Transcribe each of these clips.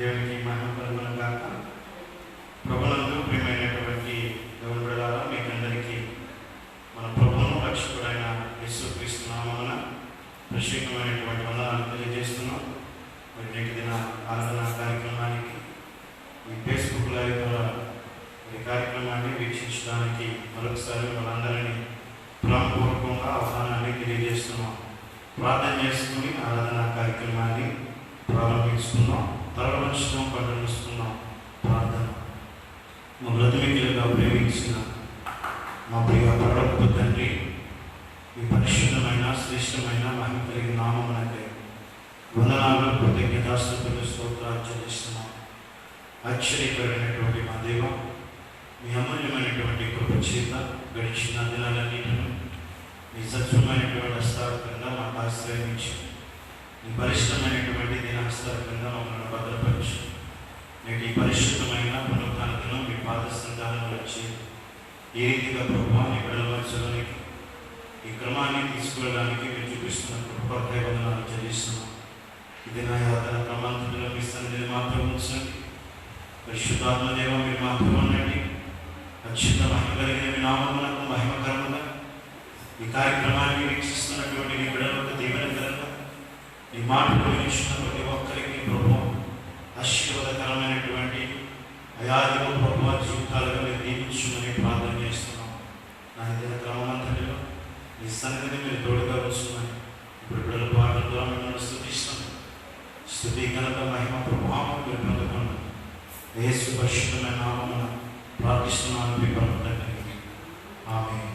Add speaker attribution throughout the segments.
Speaker 1: దేవునికి మహిమ కలుగును గాక. ప్రభునందు ప్రియమైనటువంటి దేవుని బిడ్డలారా, మీకందరికీ మన ప్రభువును రక్షకుడైన యేసుక్రీస్తు నామమున ప్రత్యేకమైనటువంటి వందనాలు తెలియజేస్తున్నాం. మరి నేటి దిన ఆరాధన కార్యక్రమానికి ఈ ఫేస్బుక్ లైవ్ ద్వారా ఈ కార్యక్రమాన్ని వీక్షించడానికి మరొకసారి వాళ్ళందరినీ ప్రేమపూర్వకంగా ఆహ్వానాన్ని తెలియజేస్తున్నాం. ప్రార్థన చేసుకుని ఆరాధన కార్యక్రమాన్ని ప్రారంభిస్తున్నాం. తరలించడం పండుగస్తున్నాం. ప్రార్థన. మా బ్రతుమికులుగా ప్రేమించిన మా ప్రియ పరలోకపు తండ్రి, ఈ పరిశుద్ధమైన శ్రేష్టమైన మహిమ కలిగిన నామమునకే వందనాలు, కృతజ్ఞతాస్తుతులు, స్తోత్రాలు చెల్లిస్తున్నాం. ఆశ్చర్యకరమైనటువంటి మా దేవ, మీ అమూల్యమైనటువంటి కృప చేత గడిచిన దినాలన్నింటినీ మీ సత్యమైనటువంటి హస్తాల కింద మాకు ఆశ్రయించి, ఈ పరిశుద్ధమైనటువంటి దినహస్తాల కింద మమ్మల్ని భద్రపరచు. నేటి పరిశుద్ధమైన పునరుత్థానంలో మీ పాద సంతానం వచ్చి ఏ రీతిగా ప్రభావం నీ బిడ్డలలోనికి ఈ క్రమాన్ని తీసుకువెళ్ళడానికి మీరు చూపిస్తున్న కృపకై వందనాలు చెల్లిస్తున్నాం. ఇది నా యాత్ర క్రమాంతరంలో మీ సన్నిధిని మాత్రం ఉంచండి. పరిశుద్ధాత్మదేవ మీరు మాత్రం ఉండండి. అత్యంత మహిమ కలిగిన మీ నామమునకు మహిమకరముగా ఈ కార్యక్రమాన్ని వీక్షిస్తున్నటువంటి నీ బిడ్డలకు దీవెనకరంగా ఈ మాటలు వినిస్తున్న ప్రతి ఒక్కరికి ప్రభుత్వం ఆశీర్వాదకరమైనటువంటి అయాదిగా ప్రభుత్వ జీవితాలుగా మీరు దీవించుమని ప్రార్థన చేస్తున్నాం. నా ఇతర క్రమమంతటిలో ఈ సన్నిధిని మీరు తోడుగా వచ్చుమని ఇప్పుడు బిడ్డల పాటల ద్వారా మిమ్మల్ని స్తుతిస్తాం. స్తుతి ఘనత మహిమ ప్రభావం మీరు పొందుకున్నాం. యేసు పరిశుద్ధమైన నామమున ప్రార్థిస్తున్నాను మీ పరమతండ్రి. ఆమేన్.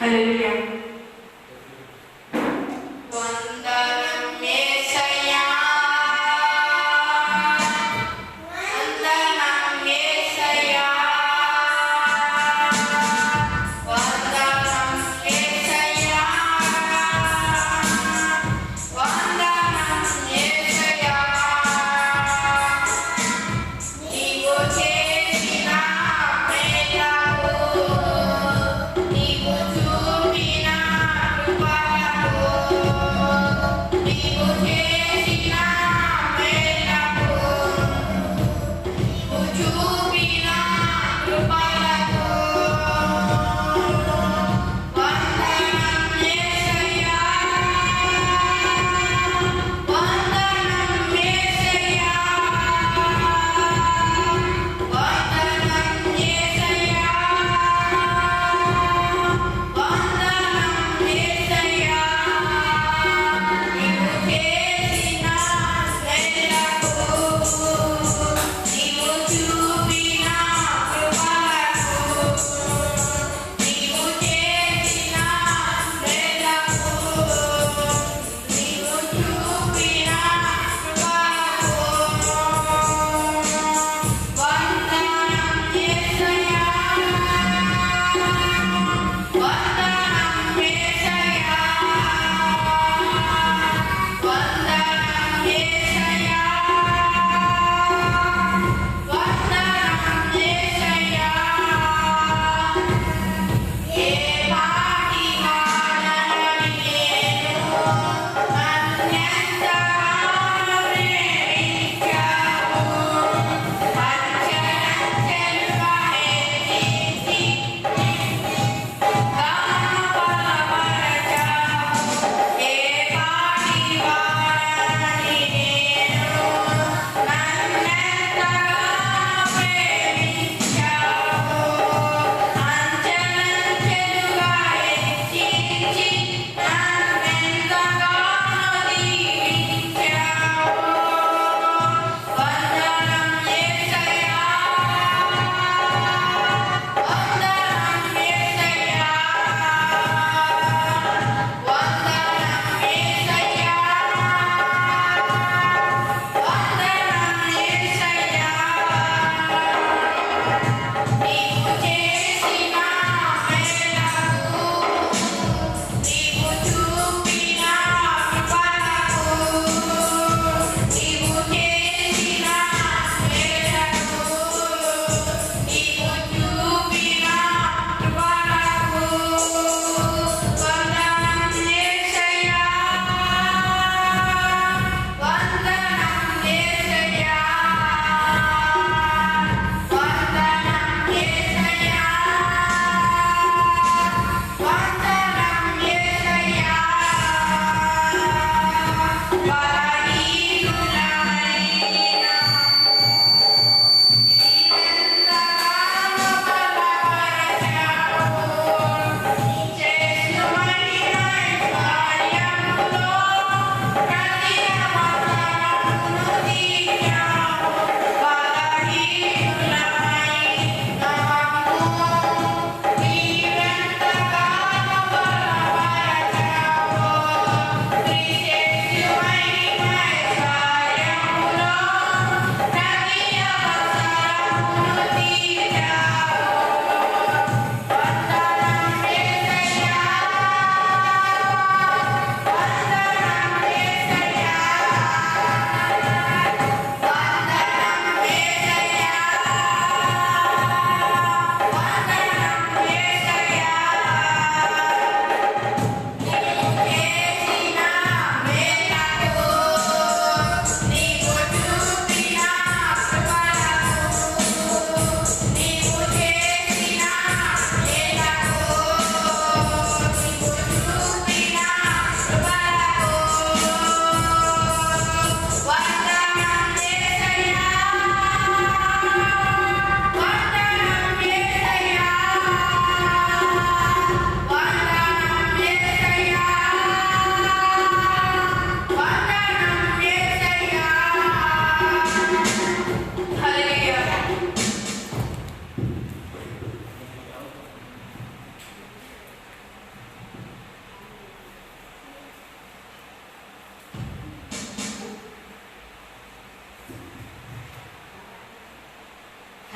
Speaker 2: హల్లెలూయా.
Speaker 3: Nina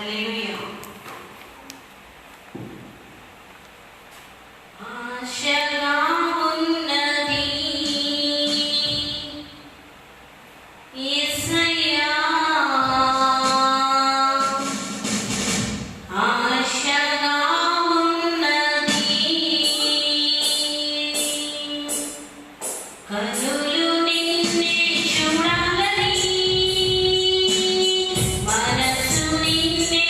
Speaker 2: హల్లెలూయా. ఆశగా ఉన్నది యేసయ్యా, ఆశగా ఉన్నది కనులు నిన్నే చూడాలని, మనసు నిన్నే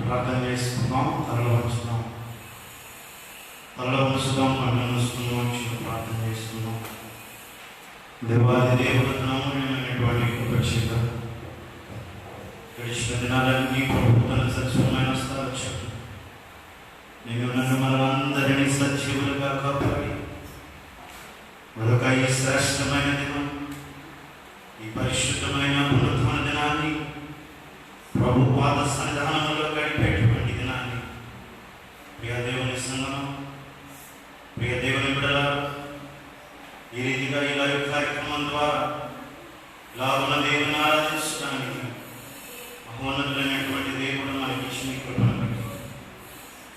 Speaker 1: ప్రార్థన చేసుకుందాం. తలలో ఉంచుదాం, కళ్ళు మూసుకుందాం, ప్రార్థన చేసుకుందాం. దేవాది దేవుడు నామమైనటువంటి కృప చేత గడిచిన దినాలన్నీ ప్రభుత్వం సత్యమైన స్థానం నేను నన్ను మనందరినీ సజీవులుగా కాపాడి మరొక ఈ శ్రేష్టమైన దినం, ఈ పరిశుద్ధమైన పునరుద్ధరణ దినాన్ని, ప్రభు పాద సన్నిధానంలో గడిపేటువంటి దినాన్ని, ప్రియ దేవుని సంగమం, ప్రియ దేవుని బిడ్డల ఈ రీతిగా ఇలా కార్యక్రమం ద్వారా ఇలా ఉన్న దేవుని ఆరాధించడానికి మహోన్నతులైనటువంటి దేవుడు మనకి ఇచ్చిన కృపను బట్టి,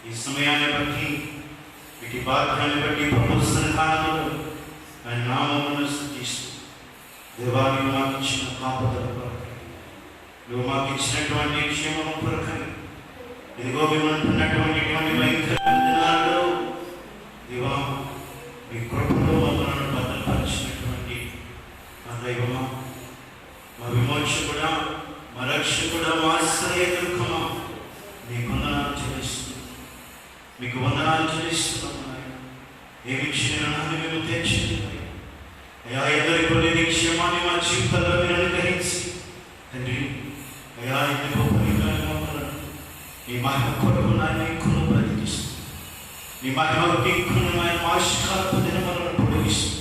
Speaker 1: ఈ సమయాన్ని బట్టి, వీటి భాగ్యాన్ని బట్టి ప్రభు సన్నిధానంలో ఆయన నామమును స్తుతిస్తూ, దేవా నువ్వు మాకు ఇచ్చిన కాపుదల కొరకై, నువ్వు మాకు ఇచ్చినటువంటి క్షేమము కొరకై, ఇదిగో మేము అంటున్నటువంటి భయంకరమైన దినాల్లో దేవా మీ కృపలో మమ్మల్ని భద్రపరిచినటువంటి మా దైవమా, మా విమోచకుడా, మా రక్షకుడా, మా ఆశ్రయ దుర్గమా, మీకు వందనాలు చెల్లిస్తున్నాం, మీకు వందనాలు చెల్లిస్తున్నాం. ఏమి క్షీణాన్ని మేము తెచ్చింది అయ్యా, ఎవరికి లేని క్షేమాన్ని మా జీవితంలో మీరు అనుగ్రహించి తండ్రి అయ్యా, ఎందుకో పరిణామాలను ఈ మహిమ కొరకు నాయన ఎక్కువ బ్రతికిస్తూ, ఈ మహిమకు ఎక్కువ నాయన ఆశకాలపు దినములను పొడిగిస్తూ,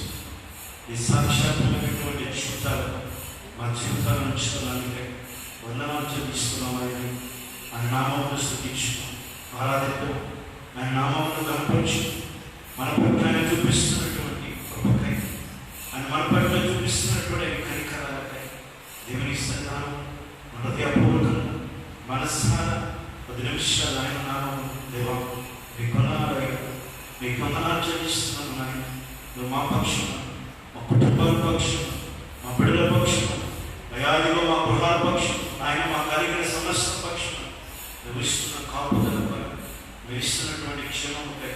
Speaker 1: ఈ సాక్షాత్మైనటువంటి జీవితాలు మా జీవితాలను ఉంచుతున్నానికి వందనాలు చెల్లిస్తున్నామని ఆయన నామమును స్తుతించున్నాం, ఆరాధిద్దాం. ఆయన నామమును కనపరచు, మన పట్ల ఆయన చూపిస్తున్నటువంటి కృపకై, ఆయన మన పట్ల చూపిస్తున్నటువంటి కనికరాలకై దేవుని సన్నిధానం హృదయపూర్వకంగా మనస్సారా 10 నిమిషాలు ఆయన నామము దేవా మీ కొందనాలు చెల్లిస్తున్నాను. నాయన నువ్వు మా పక్షం, మా కుటుంబాల పక్షం, మా బిడ్డల పక్షం, అయాదిలో మా గృహాల పక్షం, ఆయన మా కలిగిన సమస్త పక్షం నువ్వు ఇస్తున్న కాపుదలపై, నువ్వు ఇస్తున్నటువంటి క్షేమముపై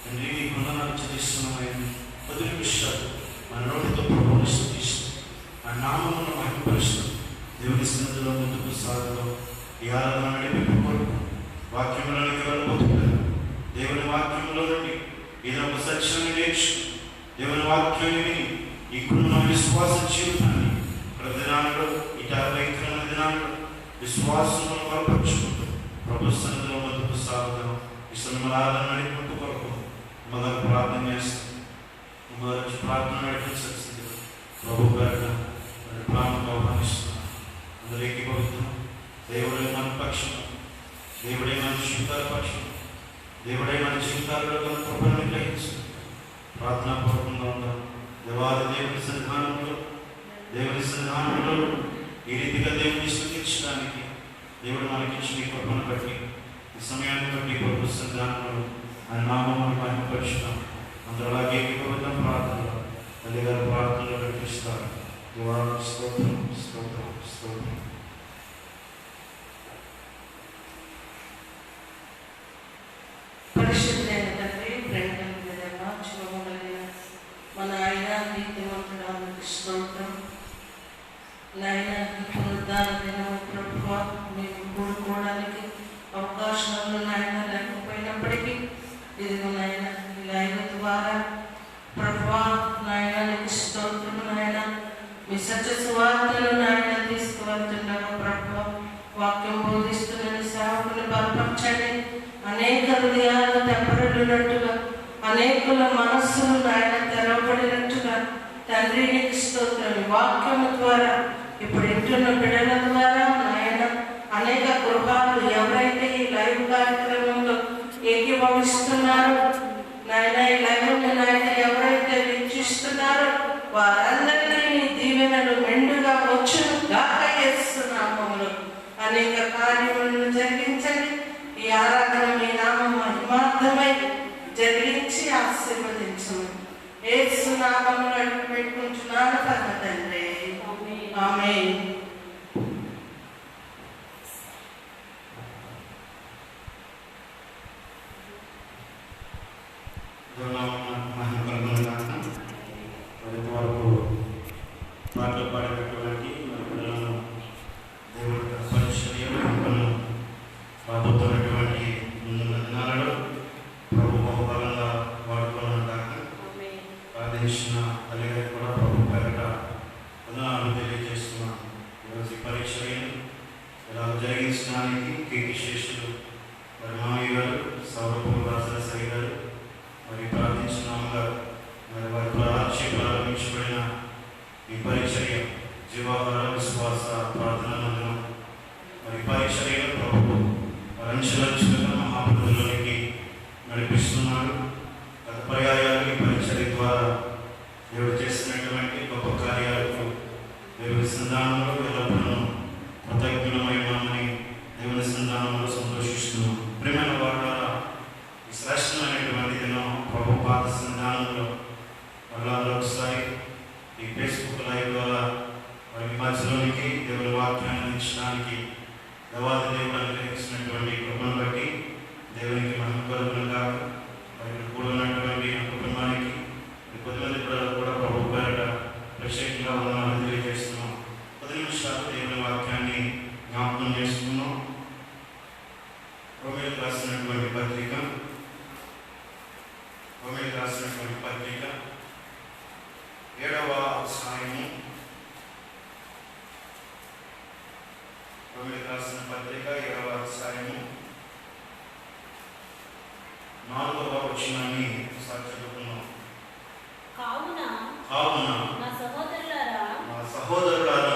Speaker 1: తండ్రి నీ కొందనాలు చెల్లిస్తున్నామని 10 నిమిషాలు మన నోటితో ప్రభువుని స్తుతిస్తూ ఆ నామమును మహిమపరుస్తూ దేవుని సన్నిధిలో ముందుకు సాగుతాం. ఈ ఆరాధన నడిపి కొరకు వాక్యములోనికి వెళ్ళబోతున్నారు. దేవుని వాక్యంలో నుండి ఏదో ఒక సత్యాన్ని నేర్చుకుని దేవుని వాక్యాన్ని విని ఇక్కడున్న విశ్వాస జీవితాన్ని ప్రతిదినాల్లో ఇటు భయంకరమైన దినాల్లో విశ్వాసంలో బలపరుచుకుంటూ ప్రభు సన్నిధిలో ముందుకు సాగుతాం. ఈ సమయంలో ఆరాధన నడిపి కొరకు మొదలు ప్రార్థన చేస్తాం. మొదటి ప్రార్థన నడిపించాల్సింది ప్రభు గారు ప్రాణంగా ఆహ్వానిస్తున్నాం. అందరూ ఏకీభవిస్తున్నాం. దేవుడే మన పక్షం, దేవుడే మన జీవితాల పక్షం, దేవుడే మన జీవితాల్లో కృపను గ్రహించు. ప్రార్థనాపూర్వకంగా ఉందాం. దేవాది దేవుని సన్నిధానంలో ఈ రీతిగా దేవుని స్తుతించడానికి దేవుడు మనకిచ్చిన కృపను బట్టి, ఈ సమయాన్ని బట్టి ప్రభు సన్నిధానంలో ఆయన నామమును మహిమపరుచున్నాం. అందరూ అలాగే ఏకీభవిద్దాం. ప్రార్థనలో తల్లి గారు ప్రార్థనలో నడిపిస్తారు. దేవానికి స్తోత్రం, స్తోత్రం, స్తోత్రం.
Speaker 3: పరిశుద్ధైన తండ్రి, ప్రేమ కలిగిన జీవము కలిగిన మన ఆయన నీతిమంతుడానికి స్తోత్రం. నాయన పునరుద్ధాన దినము ప్రభువా, మేము కూడుకోవడానికి అవకాశాలు నాయన లేకపోయినప్పటికీ ఇదిగో నాయన ఈ లైవ్ ద్వారా ప్రభువా నాయన నీకు స్తోత్రం. నాయన మీ సత్య సువార్తను నాయన తీసుకువెళ్తుండగా ప్రభువా, వాక్యం బోధిస్తున్న సేవకుని బలపరచండి. అనేక హృదయాలు తెప్పరిల్లినట్టుగా, అనేకుల మనస్సులు నాయన తెరవబడినట్టుగా తండ్రి నీకు స్తోత్రం. వాక్యము ద్వారా ఇప్పుడు ఇంటున్న బిడ్డల ద్వారా నాయన అనేక గృహాలు ఎవరైతే ఈ లైవ్ కార్యక్రమంలో ఏకీభవిస్తున్నారో నాయన, ఈ లైవ్ నాయన ఎవరైతే వీక్షిస్తున్నారో వారందరినీ నీ దీవెనలు మెండుగా వచ్చును గాక చేస్తున్నాము. అనేక కార్యములను జరిగించండి. ఈ ఆరాధన మీ నామం మహిమార్థమై జరిగించి ఆశీర్వదించము. యేసు నామములో అడుగు పెట్టుకుంటున్నాను పరమ తండ్రి, ఆమేన్.
Speaker 1: మహిమ కలుగును గాక. వరకు సదస్సులోనికి దేవుని వాక్యాన్ని అందించడానికి దేవాది దేవుడు అనుగ్రహించినటువంటి కృపను బట్టి దేవునికి మహిమ కలుగునుగా. ఇక్కడ కూడా ఉన్నటువంటి నా కుటుంబానికి కొద్దిమంది పిల్లలు కూడా ప్రభు పేరట ప్రత్యేకంగా వందనాలు తెలియజేస్తున్నాం. 10 నిమిషాలు దేవుని వాక్యాన్ని జ్ఞాపకం చేసుకున్నాం. రోమేలకు రాసినటువంటి పత్రిక 7వ అధ్యాయము, రోమేలకు రాసిన పత్రిక 7వ అధ్యాయము 4వ వచనాన్ని ఒకసారి చదువుకున్నాం.
Speaker 2: కావున నా
Speaker 1: సహోదరులారా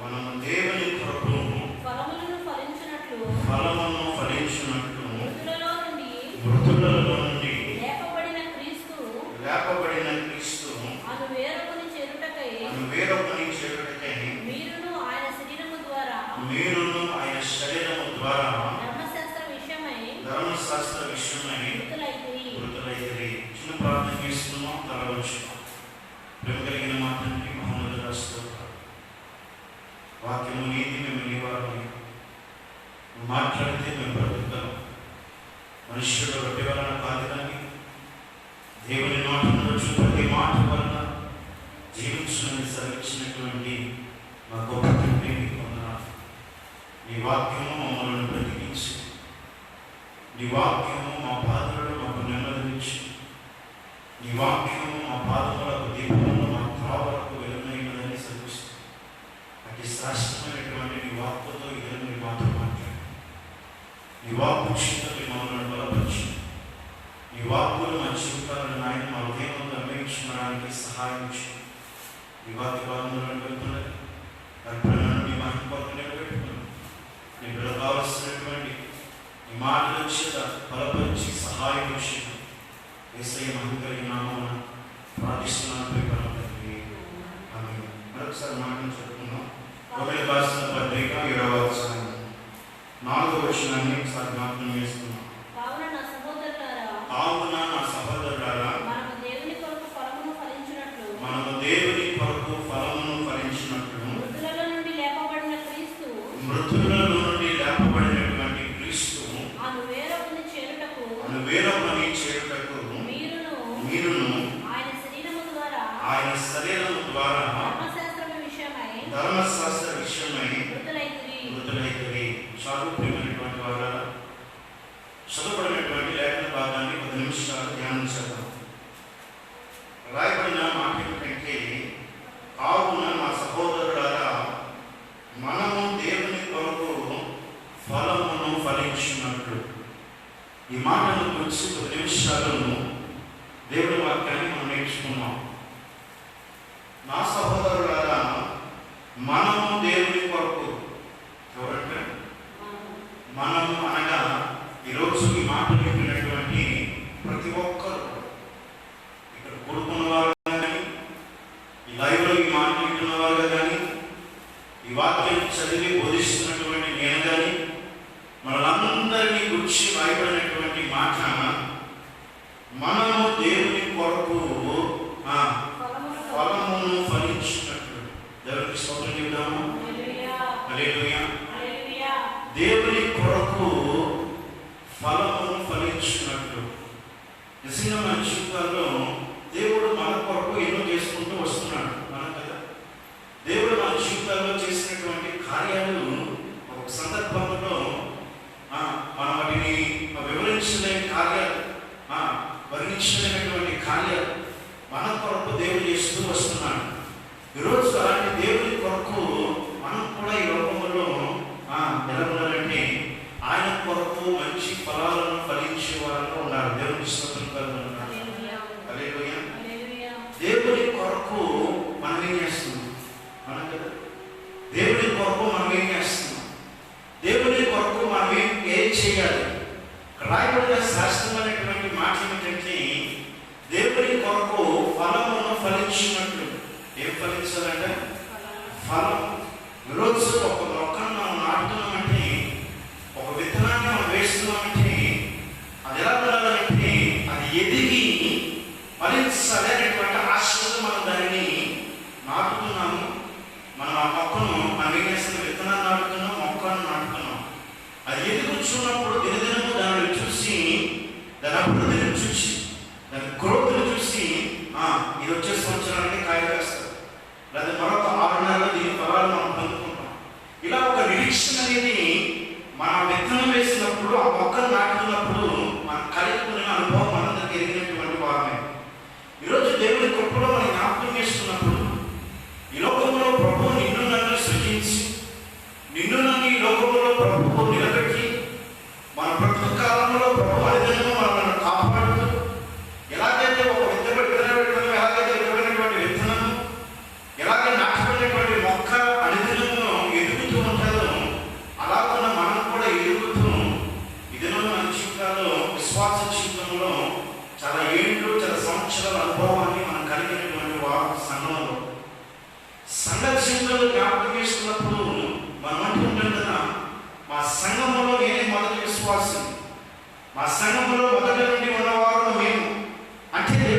Speaker 2: మనము దేవుని కొరకు ఫలములను ఫలించినట్లు మృతులలో నుండి లేపబడిన క్రీస్తు అను వేరొకని చేరుటకై మీరును ఆయన శరీరము ద్వారా ధర్మశాస్త్ర విషయమై మృతులైతిరి. చిన్న ప్రార్థన చేస్తున్నాం. తల వంచుతాం. ప్రేమ కలిగిన మా తండ్రి, మహోన్నతుడా స్తోత్రాలు. వాక్యము నీది, మేము నీ వారమై మాట్లాడితే మేము బ్రతుకుతాం. మనుష్యుడు రొట్టె వలన కాదు కానీ దేవుని నోట నుంచి ప్రతి మాట వలన జీవించడానికి సెలవిచ్చినటువంటి మా గొప్ప తండ్రి, నీకు వందనాలు. నీ వాక్యము మమ్మల్ని బ్రతికించి, నీ వాక్యము మా బాధలను మాకు నెమ్మదించి, నీ వాక్యము మా పాదములకు దీపములు, మా త్రావలకు వెలుగునైనదని సెలవిస్తుంది. అతి శ్రేష్టమైనటువంటి నీ వాక్కుతో ఇద్దరు నీ మాతో మాట్లాడు. నీ వాక్కు చింతలు మమ్మల్ని బలపరిచి, నీ వాక్కులు మా జీవితాలను నాయన మా హృదయంలో అన్వయించడానికి సహాయం చేయి. నీ వాక్య భాగములను వెళ్తున్నది అర్పణను నీ మహిమ కొరకు నిలబెట్టుకుని నీ బిడ్డ కావలసినటువంటి నీ మాటలు చేత బలపరిచి సహాయం చేయి. యేసయ్య మహిమ కలిగిన నామమున ప్రార్థిస్తున్నాను. మరొకసారి మాటను చెప్పుకున్నాం. రోమేలకు రాసిన పత్రిక 7వ అధ్యాయం 4వ వచనాన్ని ఒకసారి జ్ఞాపకం చేసుకున్నాం. కావున నా సహోదరులారా మనము దేవుని కొరకు ఫలమును ఫలించినట్లు మృతులలో నుండి లేపబడినటువంటి క్రీస్తు అను వేరొకని చేరుటకు మీరును ఆయన శరీరము ద్వారా ధర్మశాస్త్ర విషయమై మృతులైతిరి. సారూప్యమైనటువంటి వారా, చదువుబడినటువంటి లేఖన భాగాన్ని 10 నిమిషాలు ధ్యానం చేద్దాం. రాయబడిన మాట ఏమిటంటే, కావున మా సహోదరులారా మనము దేవుని కొరకు ఫలమును ఫలించినట్లు. ఈ మాటను గురించి 10 నిమిషాలు దేవుని వాక్యాన్ని మనం నేర్చుకున్నాం. నా సహోదరులారా మనము దేవుని కొరకు, ఎవరంటే మనము అనగా ఈరోజు ఈ మాటలు వింటున్నటువంటి ప్రతి ఒక్కరు, ఇక్కడ కూడుకున్న వారు కానీ, ఈ లైవ్లో ఈ మాటలు వింటున్న వారు కానీ, ఈ వాక్యం చదివి బోధిస్తున్నటువంటి నేను కానీ, మనలందరినీ గురించి రాయబడినటువంటి మాట, మనము దేవుని కొరకు ఫలమును ఫలించినట్లు. దేవునికి స్తోత్రం చెబుదాము. హల్లెలూయా. దేవుని కొరకు ఫలమును ఫలించినట్లు. నిజంగా మన జీవితాల్లో దేవుడు మన కొరకు ఎన్నో చేసుకుంటూ వస్తున్నాడు. మనం కదా, దేవుడు మన జీవితాల్లో చేసినటువంటి కార్యాలు ఒక సందర్భంలో మనం వాటిని వివరించలేని కార్యాలు, వర్ణించలేనటువంటి కార్యాలు మన కొరకు దేవుడు చేస్తూ వస్తున్నాడు. ఈరోజు అలాంటి దేవుని కొరకు మనం కూడా ఈ లోకంలో ఎలా ఉండాలంటే, ఆయన కొరకు మంచి ఫలాలను ఫలించే వారిలో ఉన్నారు. దేవునికి స్తోత్రం కలుగును. హల్లెలూయా. దేవుని కొరకు మనం ఏం చేస్తున్నాం? మనం కదా దేవుని కొరకు మనం ఏం చేస్తున్నాం? దేవుని కొరకు మనం ఏం చేయాలి? రాయబడిన శాస్త్రమైనటువంటి మాట ఏమిటంటే, దేవుని కొరకు ఫలమును ఫలించినట్లు. ఏం ఫలించాలంటే ఫలం. ఈరోజు ఒక మొక్కను మనం నాటుతున్నామంటే, ఒక విత్తనాన్ని మనం వేస్తున్నామంటే, అది ఎలా ఉండాలంటే అది ఎదిగి ఫలించాలి అనేటువంటి ఆశతో మనం దానిని నాటుతున్నాము.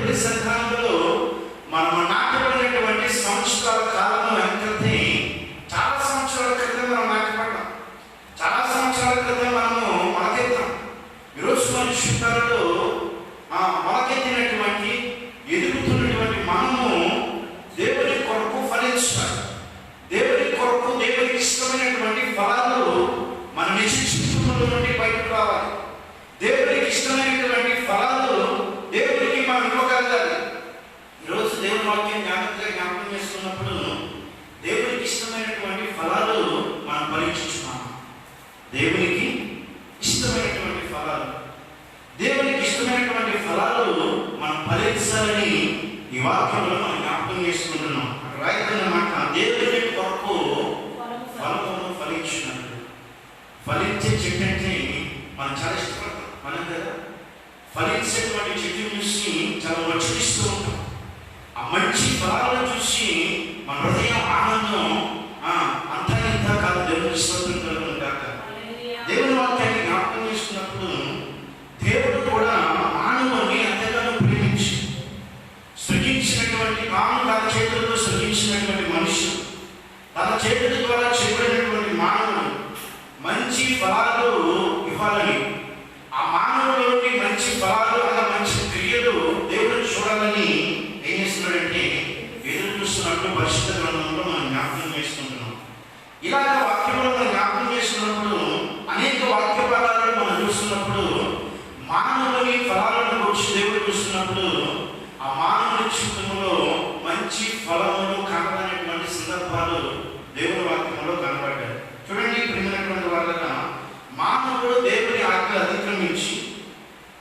Speaker 1: ప్రియ సంఘంలో మనం నాటబడినటువంటి సంవత్సరాల కాలం వెనకతే చాలా సంవత్సరాల క్రితం మనం నాటపడ్డాం. చాలా సంవత్సరాల క్రితం మనము మొలకెత్తాం. ఈరోజు మనుషులలో మొలకెత్తినటువంటి ఎదుగుతున్నటువంటి మనము దేవుని కొరకు ఫలించాలి. దేవుని కొరకు దేవునికి ఇష్టమైనటువంటి ఫలాలు మన నిజ జీవితంలో నుండి బయటకు రావాలి. దేవునికి ఇష్టమైనటువంటి ఫలాలు దేవునికి మనం ఇవ్వగలగాలి. ఈరోజు దేవుని వాక్యం జ్ఞాపకం చేస్తున్నప్పుడు దేవునికి ఇష్టమైనటువంటి ఫలాలు మనం ఫలించుతున్నాం. దేవునికి ఇష్టమైనటువంటి ఫలాలు, దేవునికి ఇష్టమైనటువంటి ఫలాలు మనం ఫలించాలని ఈ వాక్యంలో మనం జ్ఞాపకం చేసుకుంటున్నాం. రాయితన్నమాట దేవుని కొరకు ఫలమును ఫలించినట్టు. ఫలించే చెట్టు అంటే మనం చాలా ఇష్టపడతాం. మనం కదా ఫలించేటువంటి చెట్టు చూసి చాలా మర్చిస్తూ ఉంటాం. ఆ మంచి ఫలాలను చూసి మన హృదయం ఆనందం అంతా ఇంత కాదు. దేవుని స్తోత్రం కలుగును గాక. దేవుని వాక్యాన్ని జ్ఞాపకం చేసుకున్నప్పుడు దేవుడు కూడా మానవుని అంతగానో ప్రేమించి సృజించినటువంటి తన చేతులతో సృజించినటువంటి మనుషులు, తన చేతుల ద్వారా చేయబడినటువంటి మానవుడు మంచి ఫలాలు ఇవ్వాలని, ఆ మానవులోని మంచి ఫలాలు అలా మంచి క్రియలు దేవుడు చూడాలని ఏం చేస్తున్నాడంటే ఎదురు చూస్తున్నట్టు పరిశుద్ధ గ్రంథంలో మనం జ్ఞాపకం చేసుకుంటున్నాం. ఇలాగ వాక్యంలో మనం జ్ఞాపకం చేసుకున్నప్పుడు అనేక వాక్య భాగాలను మనం చూస్తున్నప్పుడు మానవుని ఫలాలను గురించి దేవుడు చూస్తున్నప్పుడు ఆ మానవుని జీవితంలో మంచి ఫలములు కనబడినటువంటి సందర్భాలు దేవుని వాక్యంలో కనబడ్డాయి. చూడండి ప్రియమైనటువంటి వాళ్ళగా, మానవుడు దేవుని ఆజ్ఞ అతిక్రమించి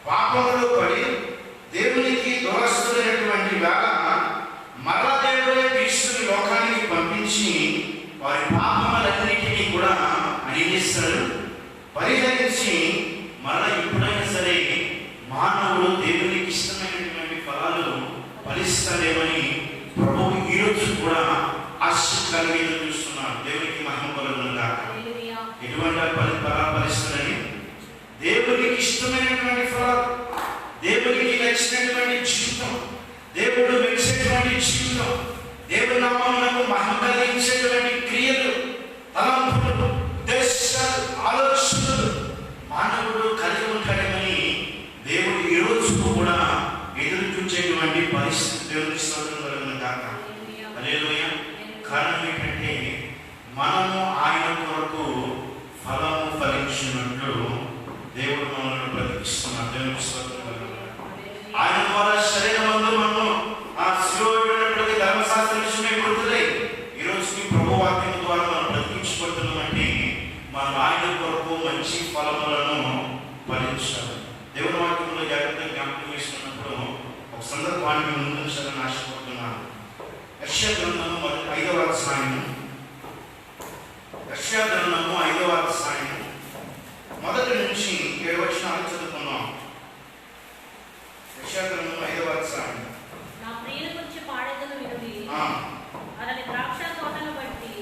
Speaker 1: పాపంలో పడి దేవునికి దూరస్తులైనటువంటి వేళ మరలా దేవుడే క్రీస్తుని లోకానికి పంపించి వారి పాపములన్నిటినీ కూడా అనిగిస్తాడు, పరిహరించి మరలా ఎప్పుడైనా సరే మానవుడు దేవునికి ఇష్టమైనటువంటి ఫలాలు ఫలిస్తాడేమని ప్రభువు ఈరోజు కూడా ఆశ కలిగి చూస్తున్నాడు. దేవునికి మహిమ కలుగును గాక. ఎటువంటి ఫలిస్తాడని దేవునికి ఇష్టమైనటువంటి ఫలాలు, దేవునికి నచ్చినటువంటి జీవితం, దేవుడు మెచ్చేటువంటి జీవితం, దేవుడి నామమునకు మహిమ కలిగించేటువంటి క్రియలు, తలంపులు, ఉద్దేశాలు, ఆలోచనలు మానవుడు కలిగి ఉంటాడేమని దేవుడు ఈ రోజు కూడా ఎదురు చూచేటువంటి పరిస్థితి దేవునికి స్తోత్రం కలుగును గాక. హల్లెలూయా. కారణం ఏంటంటే మనము ఆయన కొరకు ఫలము ఫలించినట్లు దేవుడు మనల్ని బ్రతికిస్తున్నాడు. దేవునికి స్తోత్రం కలుగును గాక. ఆయన ద్వారా శరీరమందు మనము ఆ శిలువబడినటువంటి ధర్మశాస్త్ర విషయమే గుర్తులై ఈరోజు ప్రభు వాక్యం ద్వారా మనం బ్రతికించబడుతున్నామంటే మనం ఆయన కొరకు మంచి ఫలములను ఫలించాలి. దేవుని వాక్యంలో జాగ్రత్తగా జ్ఞాపకం చేసుకున్నప్పుడు ఒక సందర్భాన్ని ముందుంచాలని ఆశపడుతున్నాను. యెషయా గ్రంథము 5వ అధ్యాయము, యెషయా గ్రంథము 5వ అధ్యాయము 1 నుంచి 7 వచనాలు చదువుకున్నాం. యెషయా గ్రంథము 5వ అధ్యాయం.
Speaker 4: నా ప్రియుని గురించి పాడేదను వినుడి, అతని ద్రాక్ష తోటను బట్టి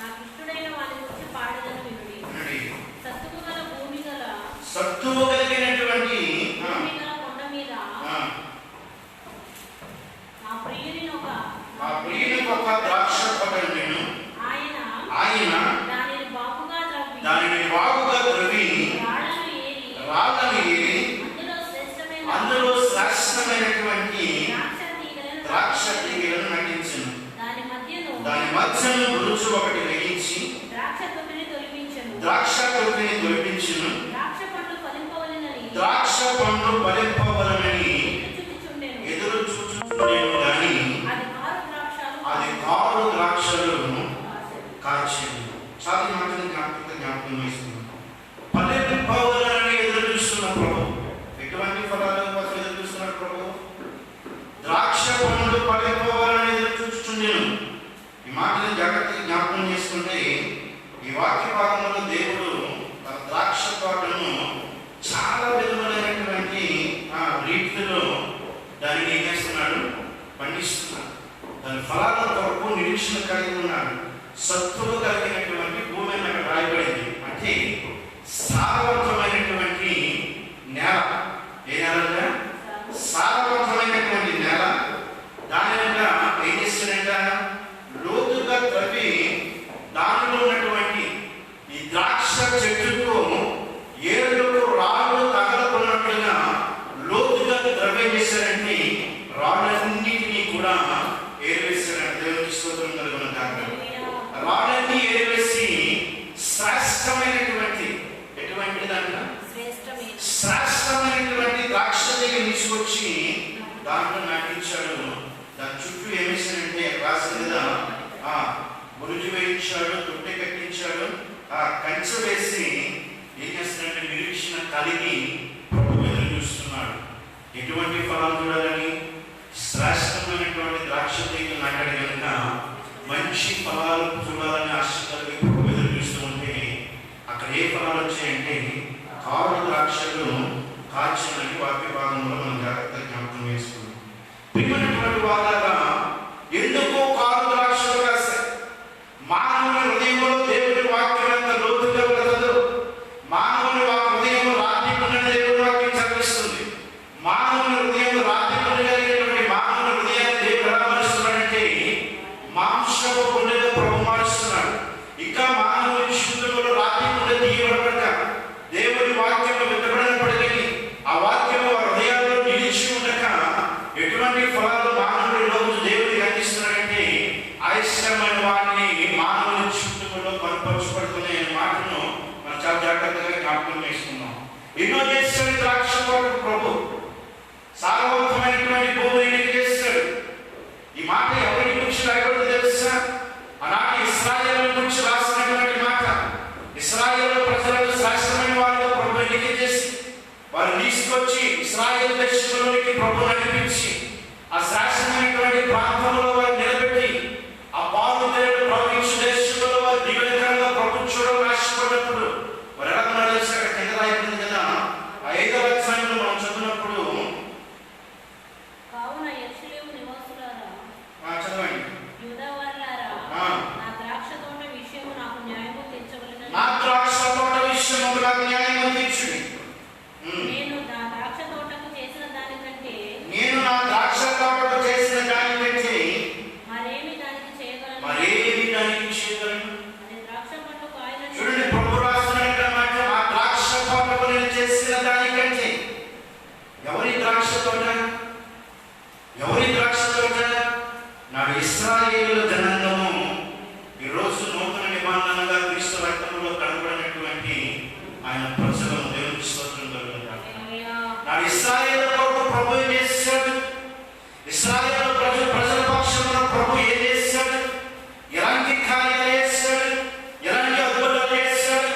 Speaker 4: నాకు ఇష్టడైన వాని గురించి పాడేదను వినుడి. సత్తువు గల భూమి గల,
Speaker 1: సత్తువు కలిగినటువంటి
Speaker 4: భూమి గల కొండ మీద నా ప్రియుని ఒక
Speaker 1: ద్రాక్ష తోటను నేను ఆయన
Speaker 4: దానిని బాగుగా
Speaker 1: ద్రవ్వి రాళ్ళను ఏరి అందులో శ్రేష్టమైనటువంటి ద్రాక్ష తీగలను నటించను. దాని మధ్యను బురుజు ఒకటి వేయించి ద్రాక్ష తొట్టిని తొలిపించును. ద్రాక్ష పండ్లు ఫలింపవలెనని ఎదురు చూచుచుండెను గాని అది 6 ద్రాక్షలు కాచెను. చాలా మాటలు జ్ఞాపకం వేస్తున్నాను. ఫలింపవలెనని ఎదురు చూస్తున్న ప్రభు ఎటువంటి ఫలాల కోసం ఎదురు చూస్తున్నారు ప్రభు? ద్రాక్ష పండ్లు ఫలింపవలెనని ఎదురు చూచుచుండెను. ఈ మాటలు జాగ్రత్తగా జ్ఞాపకం చేసుకుంటే ఈ వాక్య భాగంలో దేవుడు తన ద్రాక్ష తోటను చాలా విధములైనటువంటి రీతిలో దానిని ఏం చేస్తున్నాడు? పండిస్తున్నాడు. దాని ఫలాల కొరకు నిరీక్షణ కలిగి ఉన్నాడు. సత్తులు కలిగినటువంటి భూమి అని అక్కడ రాయబడింది. అంటే సారవంతమైనటువంటి నేల. ఏ నేల? సారవంతమైన కప్పించాడు, తొట్టె కట్టించాడు, ఆ కంచె వేసి ఏం చేస్తున్నాడంటే నిరీక్షణ కలిగి ప్రభు ఎదురు చూస్తున్నాడు. ఎటువంటి ఫలాలు చూడాలని? శ్రేష్టమైనటువంటి ద్రాక్ష తీగలు నాటాడు కనుక మంచి ఫలాలు చూడాలని ఆశ కలిగి ప్రభు ఎదురు చూస్తూ ఉంటే అక్కడ ఏ ఫలాలు వచ్చాయంటే కారు ద్రాక్షలు కాల్చనని వాక్య భాగంలో మనం జాగ్రత్తగా జ్ఞాపకం వేసుకున్నాం. ప్రియమైనటువంటి వారాగా ఎందుకో కారు ద్రాక్షలు కాస్తాయి. మానవుని హృదయంలో దేవుడి వాక్యం ఎంత లోతుగా ఉండదు. మానవుని హృదయంలో రాత్రి దేవుడి వాక్యం చదివిస్తుంది. మానవుని హృదయంలో రాత్రి కలిగినటువంటి మానవుని హృదయాన్ని దేవుడు ఎలా మారుస్తున్నాడంటే మాంసపు గుండెగా ప్రభు మారుస్తున్నాడు. ఇంకా మానవుని శుద్ధులలో రాత్రి గుండె తీయబడక దేవుడి వాక్యంలో విత్తబడినప్పటికీ ఆ వాక్యం హృదయాల్లో నిలిచి ఉండక ఎటువంటి ఫలాలు మానవుడి రోజు దేవుడికి అందిస్తున్నాడంటే అయిష్టమైన వాటిని మానవుని శుద్ధులలో కనపరచబడుతున్నాయి అనే మాటను మనం చాలా జాగ్రత్తగా జ్ఞాపకం చేసుకున్నాం. ఎన్నో చేస్తాడు ద్రాక్ష తోట ప్రభు, సార్వత్రమైనటువంటి భూమిని చేస్తాడు. ఈ మాట ఎవరి గురించి రాయబడిందో తెలుసా? ఆనాటి ఇశ్రాయేలు గురించి రాసినటువంటి మాట. ఇశ్రాయేలు ప్రజలను శ్రేష్టమైన వారిగా ప్రభు ఎన్నిక చేసి వారు తీసుకొచ్చి ఇశ్రాయేలు దేశంలోనికి ప్రభు నడిపించి ఆ శ్రేష్టమైనటువంటి ప్రాంతంలో వారు నిలబెట్టి ఆ పాలు తేడు ప్రవహించు దేశంలో వారు దీవెనకరంగా ప్రభు చూడడం ఆశపడినప్పుడు వారు ఎలా ఉన్నారో తెలుసా? అక్కడ కింద రాయబడింది కదా, 5వ అధ్యాయంలో మనం చదివినప్పుడు చదవండి. నా ద్రాక్ష తోట విషయము నాకు న్యాయము తీర్చుడి. నేను నా ద్రాక్ష తోటకు చేసిన దానికంటే మరేమి దానికి చేయగలను? చూడండి, ప్రభు రాస్తున్నమాట, నా ద్రాక్ష తోటకు నేను చేసిన దానికంటే. ఎవరి ద్రాక్ష తోట? ఎవరి ద్రాక్ష తోట? నాడు ఇశ్రాయేలు జనాంగము ఈరోజు నూతన నిబంధనగా క్రీస్తు రక్తంలో కనబడినటువంటి ఆయన ప్రజలను దేవునికి స్తోత్రం కలుగుతారు. నాడు ఇశ్రాయేలు కొరకు ప్రభు ఏం చేశాడు? ఇశ్రాయేలు ప్రజల పక్షంలో ప్రభు ఏం చేశాడు? ఎలాంటి కార్యాలు చేశాడు? ఎలాంటి అద్భుతాలు చేశాడు?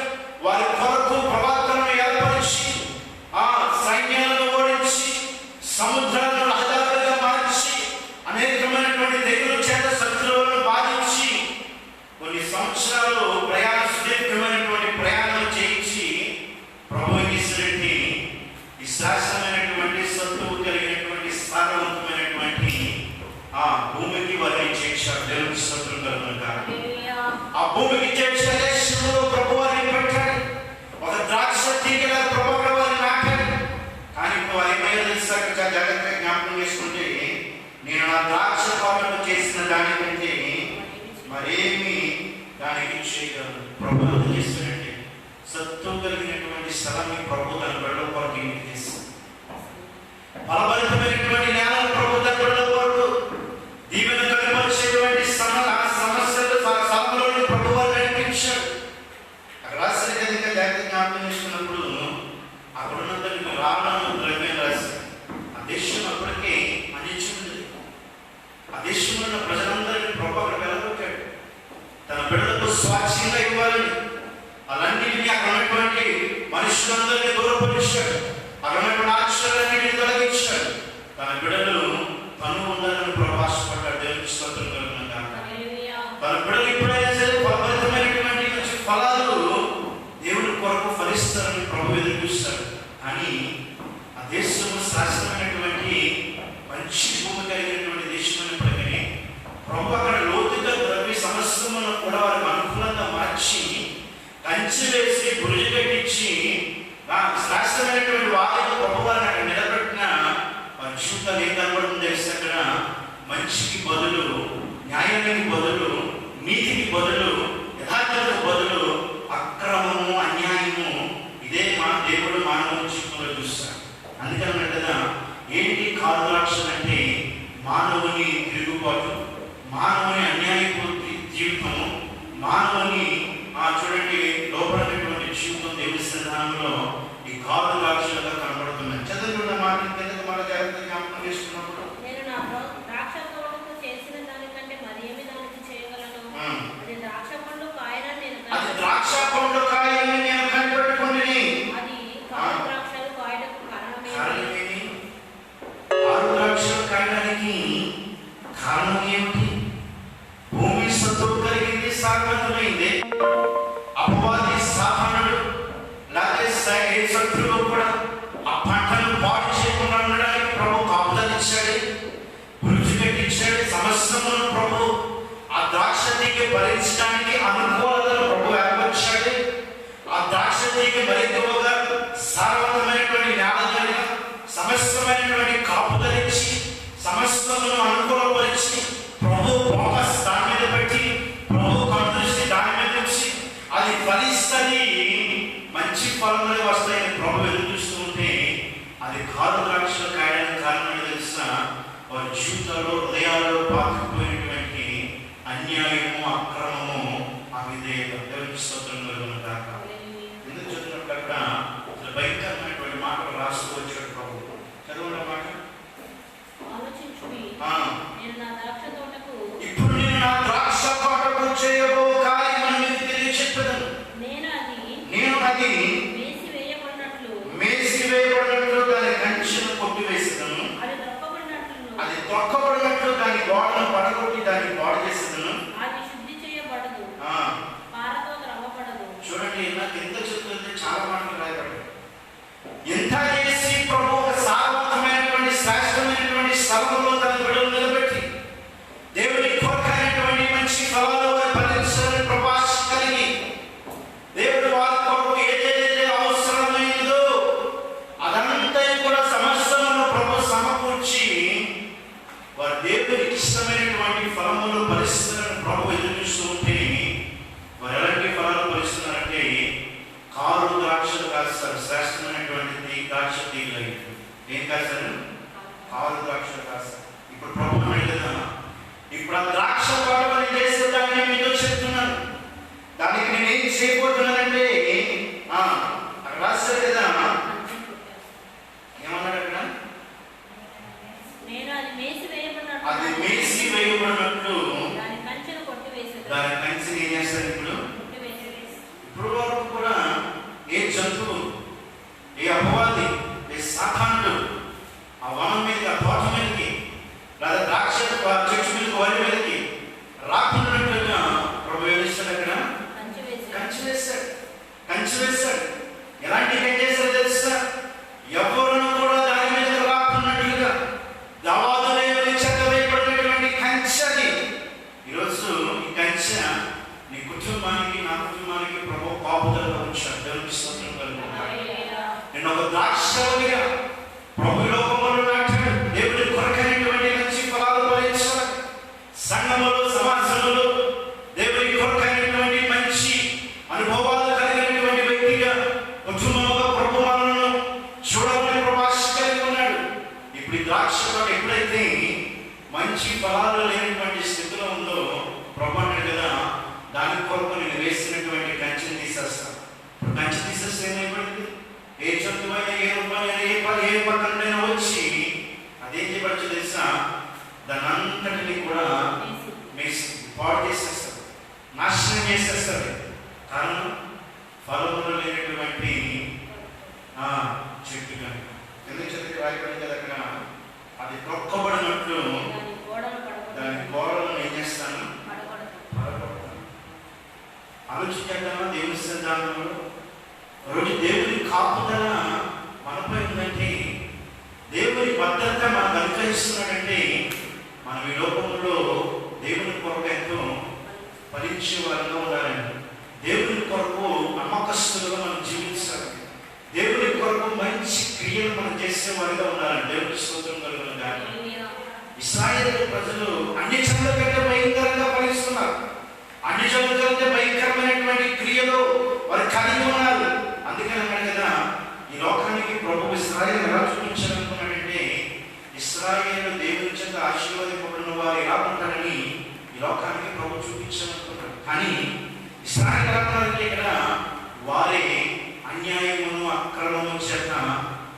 Speaker 1: వారి కొరకు ప్రవర్తనను ఏర్పరిచి ఆ సైన్యాలను ఓడించి సముద్రాలను రహదారులుగా మార్చి అనేకమైనటువంటి తెగుల చేత శత్రువులను బాధించి కొన్ని సంవత్సరాలు సుదీర్ఘమైనటువంటి ప్రయాణం చేయించి ప్రభు చేసినటువంటి ఈ శాశ్వతమైనటువంటి సత్తువు కలిగినటువంటి సారవంతమైనటువంటి ఆ భూమికి వారిని చేర్చారు. దేవునికి స్తోత్రం కలుగును. ఆ భూమికి చేర్చిన దేశంలో ప్రభు వారిని పెట్టాడు. ఒక ద్రాక్ష తీగల ప్రభు వారిని నాటాడు. కానీ ఇప్పుడు వారి ఏమైనా జాగ్రత్తగా జ్ఞాపకం చేసుకుంటే నేను నా ద్రాక్ష తోటకు చేసిన దానికంటే మరేమి దానికి చేయగలను. ప్రభు చేస్తున్నట్టే సత్వం కలిగినటువంటి స్థలాన్ని ప్రభు తన బిడ్డల కొరకు ఇంటికి చేస్తాడు. ఫలభరితమైనటువంటి నేలను ప్రభు తన బిడ్డల కొరకు దీవెన కనపరిచేటువంటి సమస్యలు స్థలంలోని ప్రభు వారు నడిపించాడు. అక్కడ రాసిన కనుక జాగ్రత్త జ్ఞాపకం చేసుకున్నప్పుడు అక్కడున్నంతటి రావడం ద్రవ్యం రాశారు. ఆ దేశం అప్పటికే అందించింది. ఆ దేశంలో ఉన్న ప్రజలందరినీ ప్రభు అక్కడ వెలగొట్టాడు. తన బిడ్డలకు స్వాచ్ఛంగా ఇవ్వాలని అలాంటివి అక్కడ ఉన్నటువంటి మనుషులందరినీ దూరపరిచాడు. అక్కడ ఉన్నటువంటి ఆశ్చర్యాన్ని తొలగించాడు. తన బిడ్డలు తను ఉండాలని ప్రభు ఆశపడ్డాడు. దేవునికి స్తోత్రం కలుగును. తన బిడ్డలు ఎప్పుడైనా సరే ఫలభరితమైనటువంటి మంచి ఫలాలు దేవుడి కొరకు ఫలిస్తారని ప్రభు ఎదురు చూస్తాడు. కానీ ఆ దేశంలో శాశ్వతమైనటువంటి మంచి భూమి కలిగినటువంటి దేశమైనప్పటికీ ప్రభు అక్కడ లోతుగా ద్రవ్య సమస్యలను కూడా వారికి అనుకూలంగా మార్చి కంచె వేసి బురుజు కట్టించి శాశ్వతమైనటువంటి వారిని ప్రభు వారిని అక్కడ నిలబెట్టిన వారి జీవితాలు ఏం కనబడుతుంది తెలిసి అక్కడ మంచికి బదులు, న్యాయానికి బదులు, నీతికి బదులు, యథార్థతకు బదులు అక్రమము, అన్యాయము ఇదే మా దేవుడు మానవుని జీవితంలో చూస్తాడు. అందుకని కదా ఏంటి కారు ద్రాక్షలు అంటే మానవుని తిరుగుబాటు, మానవుని అన్యాయపు జీవితము, మానవుని చూడండి లోపలైనటువంటి జీవితం దేవుని సన్నిధానంలో ఈ కారు ద్రాక్షలుగా కనబడుతున్నాయి. చదువుకున్న మాట కింద మాట జాగ్రత్తగా జ్ఞాపకం చేసుకున్నప్పుడు
Speaker 4: నేను నా ద్రాక్ష తోటకు చేసిన దానికంటే మరేమి దానికి చేయగలను? అది ద్రాక్ష పండు
Speaker 1: ఫలించడానికి అనుకూలతను ప్రభు ఏర్పరిచాడు. ఆ ద్రాక్ష తీగ మరింతగా సారవంతమైనటువంటి నేల కలిగిన సమస్తమైనటువంటి కాపుదలిచ్చి సమస్తమును అనుకూలపరిచి ప్రభు ఫోకస్ దాని మీద పెట్టి ప్రభు కనుదృష్టి దాని మీద వచ్చి అది ఫలిస్తుంది, మంచి ఫలములు వస్తాయని ప్రభు ఎదురు చూస్తూ ఉంటే అది కారు ద్రాక్షలు కాయడానికి కారణం తెలిసిన వారి జీవితాల్లో హృదయాల్లో పాతుకుపోయినటువంటి అన్యాయము, అక్రమము, అవిధేయత. దేవునికి స్తోత్రం కలుగును గాక. ఎందుకు చదివినప్పుడు అక్కడ భయంకరమైనటువంటి మాటలు రాస్తూ వచ్చాడు ప్రభు. చదవడం మాట ఇప్పుడు నేను నా ద్రాక్ష తోటకు చేయబో కార్యమును మీకు తెలియచెప్పదను. నేను అది మేసివేయబడినట్లు దాని కంచెను కొట్టివేసేదను, అది తొక్కబడినట్లు దాని గోడను పడగొట్టి దాన్ని పాడు చేసేదను. చూడండి, నాకు ఎంత చెప్తుంటే చాలా మాటలు రాయబడ్డాయి. ఎంత చేసి ప్రభు ఒక సారవంతమైనటువంటి శ్రేష్టమైనటువంటి స్థలంలో తన బిడ్డలు నిలబెట్టి దేవుని కోరికైనటువంటి మంచి ఫలాలు ఫలించాలని ప్రభాష కలిగి దేవుడు వారి కొరకు ఏదైతే అవసరమైనదో అదంతా కూడా సమస్తమును ప్రభు సమకూర్చి వారి దేవునికి ఇష్టమైనటువంటి ఫలములు ఫలిస్తారని ప్రభు ఎదురు చూస్తూ ఉంటే వారు ఎలాంటి ఫలాలు ఫలిస్తున్నారంటే కారు ద్రాక్షలు కాస్తారు. శ్రేష్టమైనటువంటి ద్రాక్ష తీగలు. ఏం కాస్తారు? కారు ద్రాక్షలు కాస్తారు. ఇప్పుడు ప్రభు కదా, ఇప్పుడు ఆ ద్రాక్ష తోటని చేసేదాన్ని మీతో చెప్తున్నాను. దానికి నేను ఏం చేయబోతున్నానంటే అక్కడ రాస్తారు కదా, ఏమన్నాడు అక్కడ? అది మేసి వేయబడినట్లు దాని కంచెని ఏం చేస్తారు? ఇప్పుడు వరకు కూడా ఏ జంతువు, ఏ అపవాది, ఏ సాతానుడు ఆ వనం మీదకి, ఆ తోట మీదకి, లేదా ద్రాక్ష చెట్టు మీదకి, వరి మీదకి రాకున్నట్టుగా ప్రభు వేస్తాడు. అక్కడ కంచె వేస్తాడు. ఎలాంటి కంచె వేస్తాడో తెలుసా? ఎవరును కూడా దాని మీద రాకున్నట్టుగా దవాదులేని చెత్త వేయబడినటువంటి కంచె. ఈరోజు ఈ కంచె నీ కుటుంబానికి, నా కుటుంబానికి ప్రభు కాపుదలలో ఉంచాడు. దేవునికి స్తోత్రం కలుగును. నేను ఒక ద్రాక్షగా ప్రభు లోకములో నాటాడు. దేవుడి కొరకైనటువంటి మంచి ఫలాలు ఫలించాలి. సంఘములో, సమాజంలో దేవుడి కొరకైనటువంటి మంచి అనుభవాలు కలిగినటువంటి వ్యక్తిగా, కుటుంబంలో ప్రభు మనలను చూడాలని ప్రభాష కలిగి ఉన్నాడు. ఇప్పుడు ఈ ద్రాక్ష తోట ఎప్పుడైతే మంచి ఫలాలు లేనటువంటి స్థితిలో ఉందో ప్రభు అంటాడు కదా, దాని కొరకు నేను వేసినటువంటి కంచెని తీసేస్తాను. ఇప్పుడు కంచె తీసేస్తే ఏమైపడింది? ఏ జంతువైనా, ఏ రూపాయైనా, ఏ పక్కనైనా వచ్చి అదేం చేయబడచ్చు తెలుసా? దాని అంతటిని కూడా పాడు చేసేస్తారు, నాశనం చేసేస్తారు. కారణం ఫలములు లేనటువంటి చెట్టు కనుక. ఎందుకు చెట్టుకి రాయబడింది కదా అక్కడ, అది తొక్కబడినట్లు దాని గోడలను ఏం చేస్తాను? ఆలోచించేద్దామా? దేవుని సిద్ధాంతంలో రోజు దేవుని కాపుదల మనపై ఉందంటే, దేవుని భద్రత మనకు అనుగ్రహిస్తున్నాడంటే, మనం ఈ లోకంలో దేవుని కొరకు ఎంతో ఫలించే వారిగా ఉండాలండి. దేవుని కొరకు నమ్మకస్తులుగా మనం జీవించాలి. దేవుని కొరకు మంచి క్రియలు మనం చేసే వారిగా ఉండాలండి. దేవుని స్తోత్రం కలుగును గాక. ఇశ్రాయేలు ప్రజలు అన్ని జనుల కంటే భయంకరంగా ఫలిస్తున్నారు. అన్ని జనుల కంటే భయంకరమైనటువంటి క్రియలు వారు కలిగి ఉన్నారు. అందుకని అన్నాడు కదా, ఈ లోకానికి ప్రభు ఇశ్రాయేలు ఎలా చూపించాలనుకున్నాడంటే, ఇశ్రాయేలు దేవుని చేత ఆశీర్వదింపబడిన వారు ఎలా ఉంటారని ఈ లోకానికి ప్రభు చూపించాలనుకున్నాడు. కానీ ఇశ్రాయేలు ఎలా ఉన్నారంటే ఇక్కడ వారే అన్యాయమును, అక్రమము చేత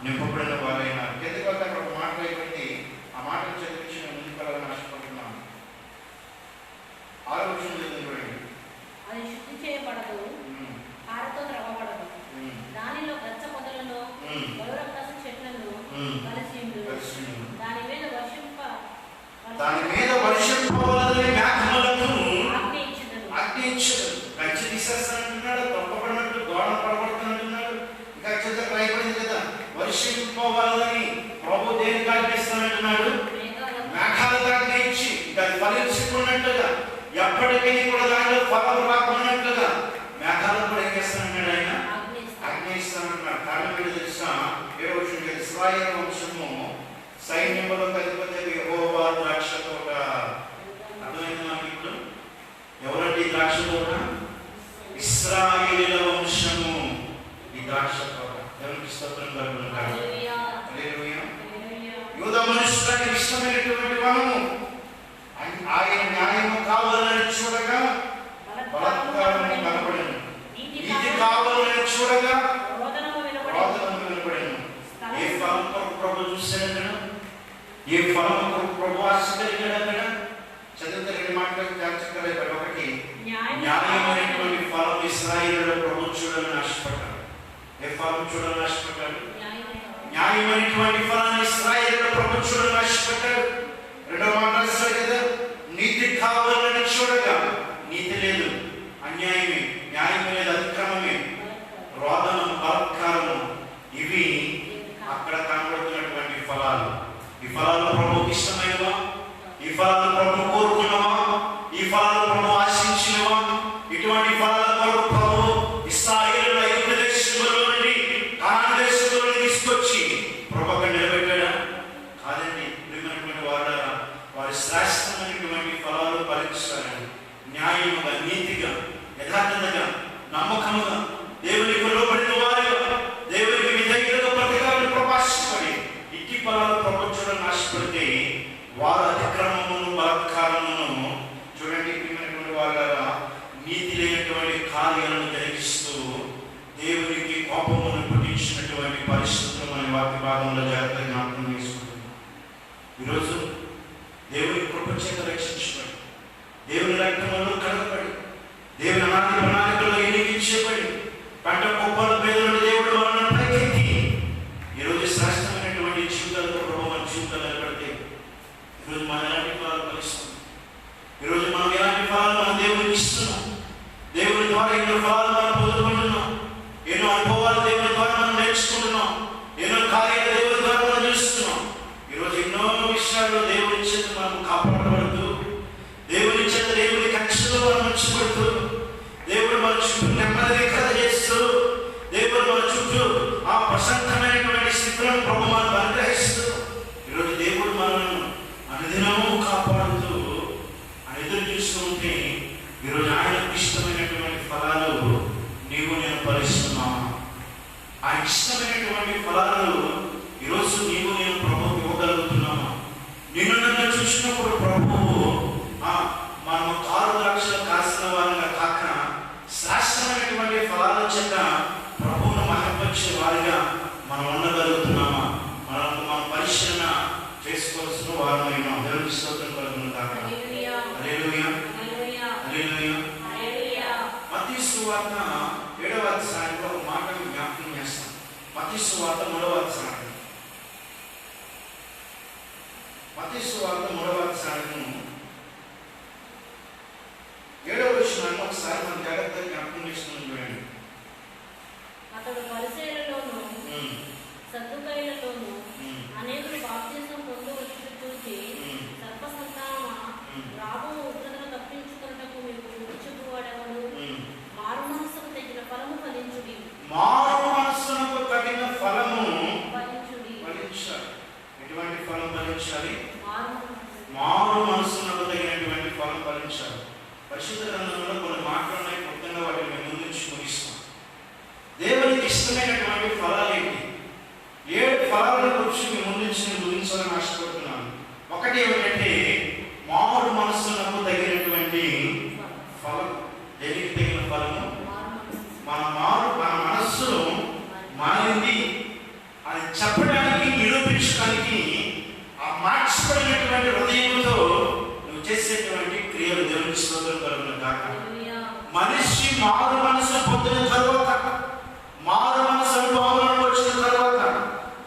Speaker 1: నింపబడిన వారైనారు. ఎందుకంటే అక్కడ ఒక మాట అయిపోయింది. ఆ మాటను చదివించి నేను ముందుకు వెళ్ళాలని ఆశపడుతున్నాను. 6వ వచనం చూడండి.
Speaker 4: అది శుద్ధి చేయబడదు, ఆరతో త్రవ్వబడదు. దానిలో గచ్చ పొదలను, గౌరవకాశ చెట్లను కలిసి దాని మీద వర్షింపవలదని మేఘములకు ఆజ్ఞ ఇచ్చెదను.
Speaker 1: కంచె తీసేస్తానంటున్నాడు, తొక్కబడినట్టు గోడ పడబడుతుందంటున్నాడు. ఇంకా చెత్త రాయబడింది కదా, వర్షింపవలదని ప్రభు దేనికి ఆజ్ఞిస్తానంటున్నాడు? మేఘాలకు ఆజ్ఞ ఇచ్చి ఇంకా ఫలించుకున్నట్టుగా
Speaker 2: ఎప్పటికీ కూడా దానిలో ఫలం రాకున్నట్లుగా మేఘాలను కూడా ఏం చేస్తానన్నాడు ఆయన? అగ్ని ఇస్తానన్నాడు. కారణం ఏంటో తెలుసా? ఇస్రాయేలు వంశము సైన్యములో కలిపి యెహోవా ద్రాక్ష తోట. అర్థమైంది మనకి ఇప్పుడు? ఎవరంటే ఈ ద్రాక్ష తోట? ఇశ్రాయేలీయుల వంశము ఈ ద్రాక్ష తోట. దేవునికి స్తోత్రం కలుగును గాక. హల్లెలూయా. యూదా మనుషులకు ఇష్టమైనటువంటి వనము. ఆయన న్యాయము కావాలని చూడగా బలాత్కారము కనబడెను. నీతి కావాలని చూడగా రోదనము వినబడెను. ఏ ఫలం కొరకు ప్రభు చూశాడు? ఏ ఫలం కొరకు ప్రభు ఆశ కలిగాడు? చదివితే రెండు మాటలకు చక్కలేదు. ఒకటి, న్యాయమైనటువంటి ఫలం ఇశ్రాయేలులో ప్రభు చూడాలని ఆశపడ్డాడు. ఏ ఫలం చూడాలని ఆశపడ్డాడు? న్యాయమైనటువంటి ఫలాన్ని ఇశ్రాయేలులో ప్రభు చూడాలని ఆశపడ్డాడు. రెండవ మాట రాశాడు కదా, నీతి కావాలని చూడగా నీతి లేదు, అన్యాయమే, న్యాయమే లేదు, అతిక్రమమే, రోదనం, బలాత్కారము, ఇవి అక్కడ కనబడుతున్నటువంటి ఫలాలు. ఈ ఫలాలు ప్రభువుకి ఇష్టమైనవా? ఈ ఫలాలు ప్రభు కోరుకున్నవా? ఈ ఫలాలు ప్రభు ఆశించినవా? ఇటువంటి ఫలాల కొరకు ప్రభు ఇశ్రాయేలును ఐగుప్తు దేశంలో నుండి కనాను దేశంలో నుండి తీసుకొచ్చి ప్రభు అక్కడ నిలబెట్టాడా? కాదండి. ప్రియమైనటువంటి వారులారా, వారి శ్రేష్టమైనటువంటి ఫలాలు ఫలించాలని న్యాయముగా, నీతిగా, యథార్థతగా, నమ్మకముగా, దేవునికి లోబడిన వారిగా, దేవునికి విధేయులుగా బ్రతకాలని ప్రకాశపడి ఇట్టి ఫలాలు ప్రపంచంలో నాశపడితే వారు అతిక్రమమును, బలాత్కారమును, చూడండి ప్రియమైనటువంటి వారులారా, నీతి లేనటువంటి కార్యాలను జరిగిస్తూ దేవునికి కోపమును పుట్టించినటువంటి పరిస్థితులు మన వాక్య భాగంలో జాగ్రత్తగా జ్ఞాపకం చేసుకుంటుంది. ఈరోజు దేవుని కృప చేత రక్షించబడి, దేవుని రక్తంలో కడగబడి, దేవుని అనాది ప్రణాళికలో ఎన్నికించబడి, పంట కుప్పల పేదలను దేవుడు వాళ్ళని పైకెత్తి ఈరోజు శ్రేష్టమైనటువంటి జీవితాలతో ప్రభు మన జీవితాలు నిలబడితే ఈరోజు మనం ఎలాంటి ఫలాలు ఫలిస్తున్నాం? ఈరోజు మనం ఎలాంటి ఫలాలు మనం దేవునికి ఇస్తున్నాం? దేవుని ద్వారా ఎన్నో ఫలాలు మనం పొందుకుంటున్నాం. ఎన్నో అనుభవాలు దేవుని ద్వారా మనం నేర్చుకుంటున్నాం. ఎన్నో కార్యాలు దేవుని ద్వారా మనం చూస్తున్నాం. ఈరోజు ఎన్నో విషయాల్లో దేవుని చేత మనం కాపాడబడుతూ, దేవుని చేత దేవుని కక్షలో మనం ఉంచబడుతూ, దేవుడు మన చుట్టూ నెమ్మది కథ చేస్తూ, దేవుడు మన చుట్టూ ఆ ప్రశాంతమైనటువంటి స్థితులను ప్రభు మనం అనుగ్రహిస్తూ, ఈరోజు దేవుడు మనల్ని అనుదినము కాపాడుతూ ఆయన ఎదురు చూస్తూ ఉంటే, ఈరోజు ఆయనకు ఇష్టమైనటువంటి ఫలాలు నీవు నేను ఫలిస్తున్నాము. ఆ ఇష్టమైనటువంటి ఫలాలు ఈరోజు నీవు నేను ప్రభువుకి ఇవ్వగలుగుతున్నామా? నిన్ను నన్ను చూసినప్పుడు ప్రభువు మనము కారు ద్రాక్షలు కాసిన వారిగా కాక శ్రేష్టమైనటువంటి ఫలాల చేత ప్రభువును మహిమపరిచే వారిగా మనం ఉండగలుగుతున్నామా? మనం పరిశీలన చేసుకోవాల్సిన వారమైనా. దేవునికి స్తోత్రం కలుగును గాక. హల్లెలూయా. హల్లెలూయా. మత్తయి సువార్త 7వ అధ్యాయంలో ఒక మాటను జ్ఞాపకం చేస్తాం. మత్తయి సువార్త 3వ అధ్యాయం. మత్తయి సువార్త 3వ అధ్యాయము 7వ వచనాన్ని ఒకసారి మనం జాగ్రత్తగా జ్ఞాపకం చేసుకుని చూడండి.
Speaker 4: అతడు పరిసయ్యులలోను సద్దూకయ్యులలోను అనేకులు బాప్తిసం పొందవచ్చుట చూసి, సర్పసంతానమా, రాబోవు ఉగ్రతను తప్పించుకొనుటకు మీకు చెప్పువాడెవడు? మారు మనస్సుకు తగిన ఫలము ఫలించుడి.
Speaker 2: మారు మనస్సుకు తగిన ఫలము
Speaker 4: ఫలించుడి.
Speaker 2: ఫలించాలి. ఎటువంటి ఫలం ఫలించాలి?
Speaker 4: మారు
Speaker 2: మనస్సుకు తగినటువంటి ఫలం ఫలించాలి. పరిశుద్ధ గ్రంథంలో కొన్ని మాటలు ఉన్నాయి. మొత్తంగా వాటిని మేము ముందుంచి ముగిస్తాం. దేవునికి ఇష్టమైనటువంటి ఫలాలు ఏంటి? 7 ఫలాల గురించి మీ ముందుంచి నేను ముగించాలని ఆశపడుతున్నాను. ఒకటి ఏమిటంటే మారు మనస్సుకు తగినటువంటి ఫలం. దేనికి తగిన ఫలము? మన మనస్సు మారింది అని చెప్పడానికి, నిరూపించడానికి ఆ మార్చబడినటువంటి హృదయంతో నువ్వు చేసేటువంటి క్రియలు దేవునికి స్తోత్రం కలుగును గాక. మనిషి మారు మనసు పొందిన తర్వాత, మారు మనసు అనుభవంలో వచ్చిన తర్వాత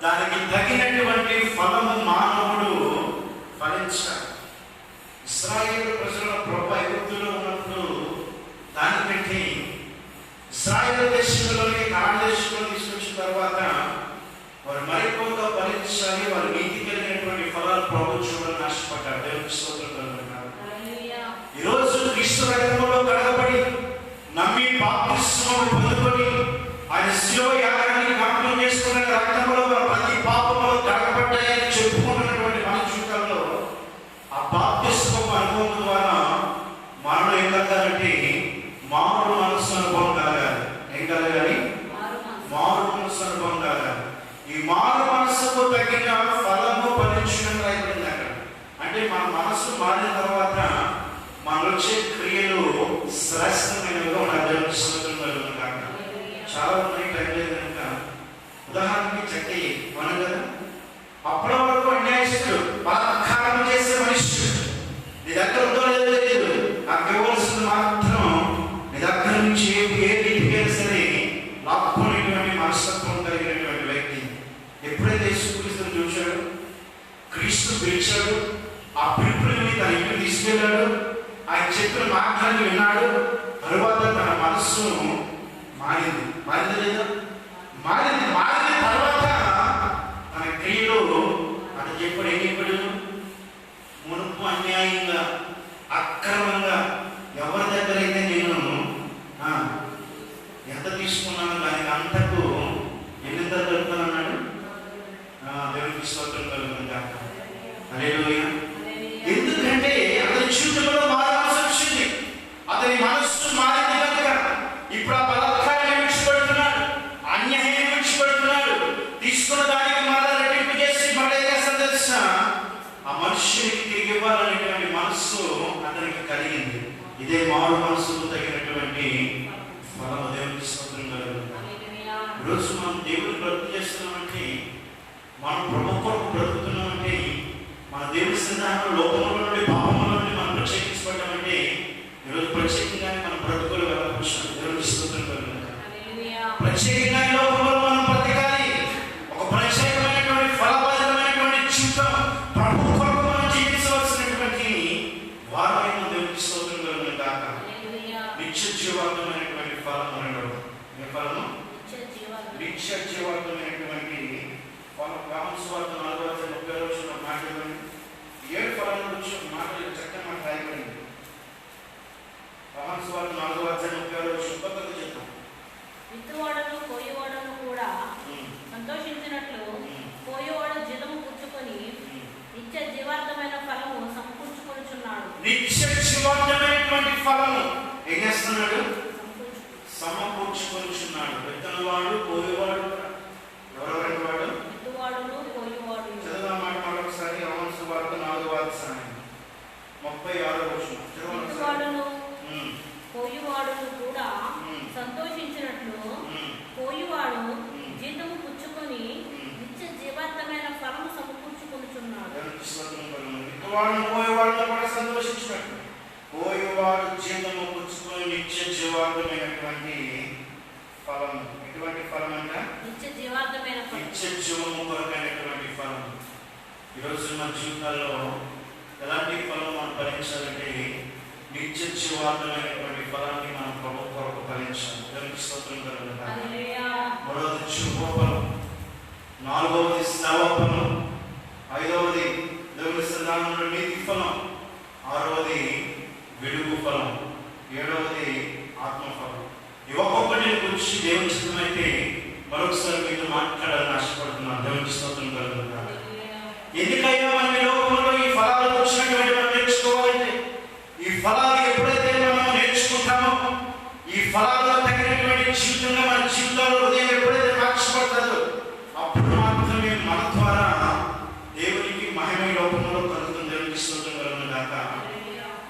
Speaker 2: దానికి తగినటువంటి ఫలము మానవుడు ఫలించాలి. ఇశ్రాయేలు ప్రజల ప్రభు ఐగుప్తులో ఉన్నప్పుడు దానికంటే ఇశ్రాయేలు దేశంలోకి కనాను దేశంలో తీసుకొచ్చిన తర్వాత వారు మరికొంత ఫలించాలి. వారు నీతి కలిగినటువంటి ఫలాలు ప్రభు చూడాలని ఆశపడ్డారు. దేవునికి స్తోత్రం కలుగును గాక. ఈరోజు
Speaker 1: బాప్తిస్మం పొందుకొని ఆయన శిలువ యాగాన్ని జ్ఞాపకం చేసుకున్న రక్తంలో ప్రతి పాపములు కడగబడ్డాయని చెప్పుకుంటున్నటువంటి మన జీవితాల్లో ఆ బాప్తిస్మం అనుభవం ద్వారా మనలో ఏం కలగాలంటే మారు మనస్సు అనుభవం కలగాలి. ఏం కలగాలి? మారు మనస్సు అనుభవం కలగాలి. ఈ మారు మనస్సుకు తగిన ఫలము ఫలించడం రాయబడింది అక్కడ. అంటే మన మనస్సు మారిన తర్వాత మనలో వచ్చే క్రియలు శ్రేష్టమైనవిగా ఉండాలి. చాలా ఉన్నాయి, టైం లేదు కనుక ఉదాహరణకి చెక్కయ్య మనం కదా, అప్పటి వరకు అన్యాయస్తుడు, బలాత్కారం చేసే మనిషి, నీ దగ్గర ఉందో లేదో తెలియదు, నాకు ఇవ్వాల్సింది మాత్రం నీ దగ్గర నుంచి ఏ రీతికైనా సరే లాక్కునేటువంటి మనస్తత్వం కలిగినటువంటి వ్యక్తి. ఎప్పుడైతే యేసుక్రీస్తుని చూశాడు, క్రీస్తు పిలిచాడు, ఆ పిలుపుని తన ఇంటికి తీసుకెళ్ళాడు, ఆయన చెప్పిన మాటలను విన్నాడు, తరువాత తన మనస్సు మారింది. మారింది లేదా? మారింది. మారిన తర్వాత తన క్రియలో అతను చెప్పాడు, ఏం చెప్పాడు? మునుపు అన్యాయంగా అక్రమంగా ఎవరి దగ్గర అయితే నేను ఎంత తీసుకున్నాను దానికి అంతకు ఎన్ని దొరుకుతానన్నాడు. దేవునికి స్తోత్రం కలుగుతుంది. హల్లెలూయా. ఎందుకంటే అతని జీవితంలో మారు మనసు వచ్చింది, అతని మనస్సు మారింది కనుక ఇప్పుడు ఆ బలాత్కారాన్ని విడిచిపెడుతున్నాడు, అన్యాయాన్ని విడిచిపెడుతున్నాడు. తీసుకున్న దానికి మళ్ళీ రెట్టింపు చేసి మళ్ళీ ఏం చేస్తాడు తెలుసా? ఆ మనుషునికి తిరిగి ఇవ్వాలనేటువంటి మనస్సు అతనికి కలిగింది. ఇదే మారు మనస్సుకు తగినటువంటి ఫలము. దేవునికి స్తోత్రం కలుగుతుంది. ఈరోజు మనం దేవుని బ్రతుకు చేస్తున్నామంటే, మనం ప్రభు కొరకు బ్రతుకుతున్నామంటే, మన దేవుని సిద్ధాంతం లోపల నుండి పాపముల నుండి మనం ప్రత్యేకించబడ్డామంటే ఈరోజు ప్రత్యేకంగా మన బ్రతుకులు వెళ్ళవచ్చు. దేవుని స్తోత్రం కలుగుతుంది. ప్రత్యేకంగా లోపల మనం బ్రతకాలి. ఒక ప్రత్యేకమైనటువంటి ఫలభరితమైనటువంటి జీవితం ప్రభు కొరకు మనం జీవించవలసినటువంటి వారమైన దేవునికి స్తోత్రం కలుగుతుంది కాక. నిత్య జీవార్థమైనటువంటి ఫలం అనడం. ఏ ఫలము? నిత్య జీవార్థమైనటువంటి ఫలం. యోహాను సువార్త 4:30 మాట్లాడండి. 7 ఫలాల గురించి మాటలు చక్కగా మాట రాయబడింది. యోహాను సువార్త 4:30 చెప్తాం.
Speaker 4: విత్తువాడను కోయువాడను కూడా సంతోషించినట్లు కోయువాడు జీతము పుచ్చుకొని నిత్య జీవార్థమైన ఫలము సమకూర్చుకొనుచున్నాడు.
Speaker 1: నిత్య జీవార్థమైనటువంటి ఫలము ఏం చేస్తున్నాడు? సమకూర్చుకొనుచున్నాడు. విత్తనవాడు, కోయువాడు, ఎవరెవరంటే వాడు?
Speaker 4: విత్తువాడును కోయువాడు.
Speaker 1: చదువు మాట మరొకసారి. యోహాను సువార్త 4:36
Speaker 4: విత్తువాడును కోయువాడును కూడా సంతోషించినట్లు కోయువాడు జీతము పుచ్చుకొని నిత్య జీవార్థమైన ఫలము సమకూర్చుకొనుచున్నాడు.
Speaker 1: కోయువాడు కూడా సంతోషించినట్లు కోయువాడు జీతము పుచ్చుకొని నిత్య జీవార్థమైనటువంటి ఫలం. ఎటువంటి ఫలం అంట?
Speaker 4: నిత్య జీవార్థమైన ఫలం.
Speaker 1: నిత్య జీవము కొరకైనటువంటి ఫలం. ఈరోజు మన జీవితాల్లో ఎలాంటి ఫలం మనం ఫలించాలంటే నిత్య జీవార్థమైనటువంటి ఫలాన్ని మనం ప్రభు కొరకు ఫలించాలి. దేవునికి స్తోత్రం కలుగుతుంది. మూడవది శుభఫలం, నాలుగవది సేవాఫలం, ఐదవది దేవుని సన్నిధానంలో నీతి ఫలం, ఆరవది వెలుగు ఫలం, ఏడవది ఆత్మఫలం. ఈ ఒక్కొక్కటి గురించి దేవుని చిత్తమైతే మరొకసారి మీతో మాట్లాడాలని ఆశపడుతున్నాను. దేవునికి స్తోత్రం కలుగుతుంది. ఎందుకైనా మన లోకంలో ఈ ఫలాలు వచ్చినటువంటి మనం నేర్చుకోవాలంటే, ఈ ఫలాలు ఎప్పుడైతే మనం నేర్చుకుంటామో, ఈ ఫలాల్లో తగినటువంటి జీవితంగా మన జీవితంలో హృదయం ఎప్పుడైతే మార్చబడతాదో అప్పుడు మాత్రమే మన ద్వారా దేవునికి మహిమ లోకంలో కలుగుతుంది. దేవునికి స్తోత్రం కలుగును గాక.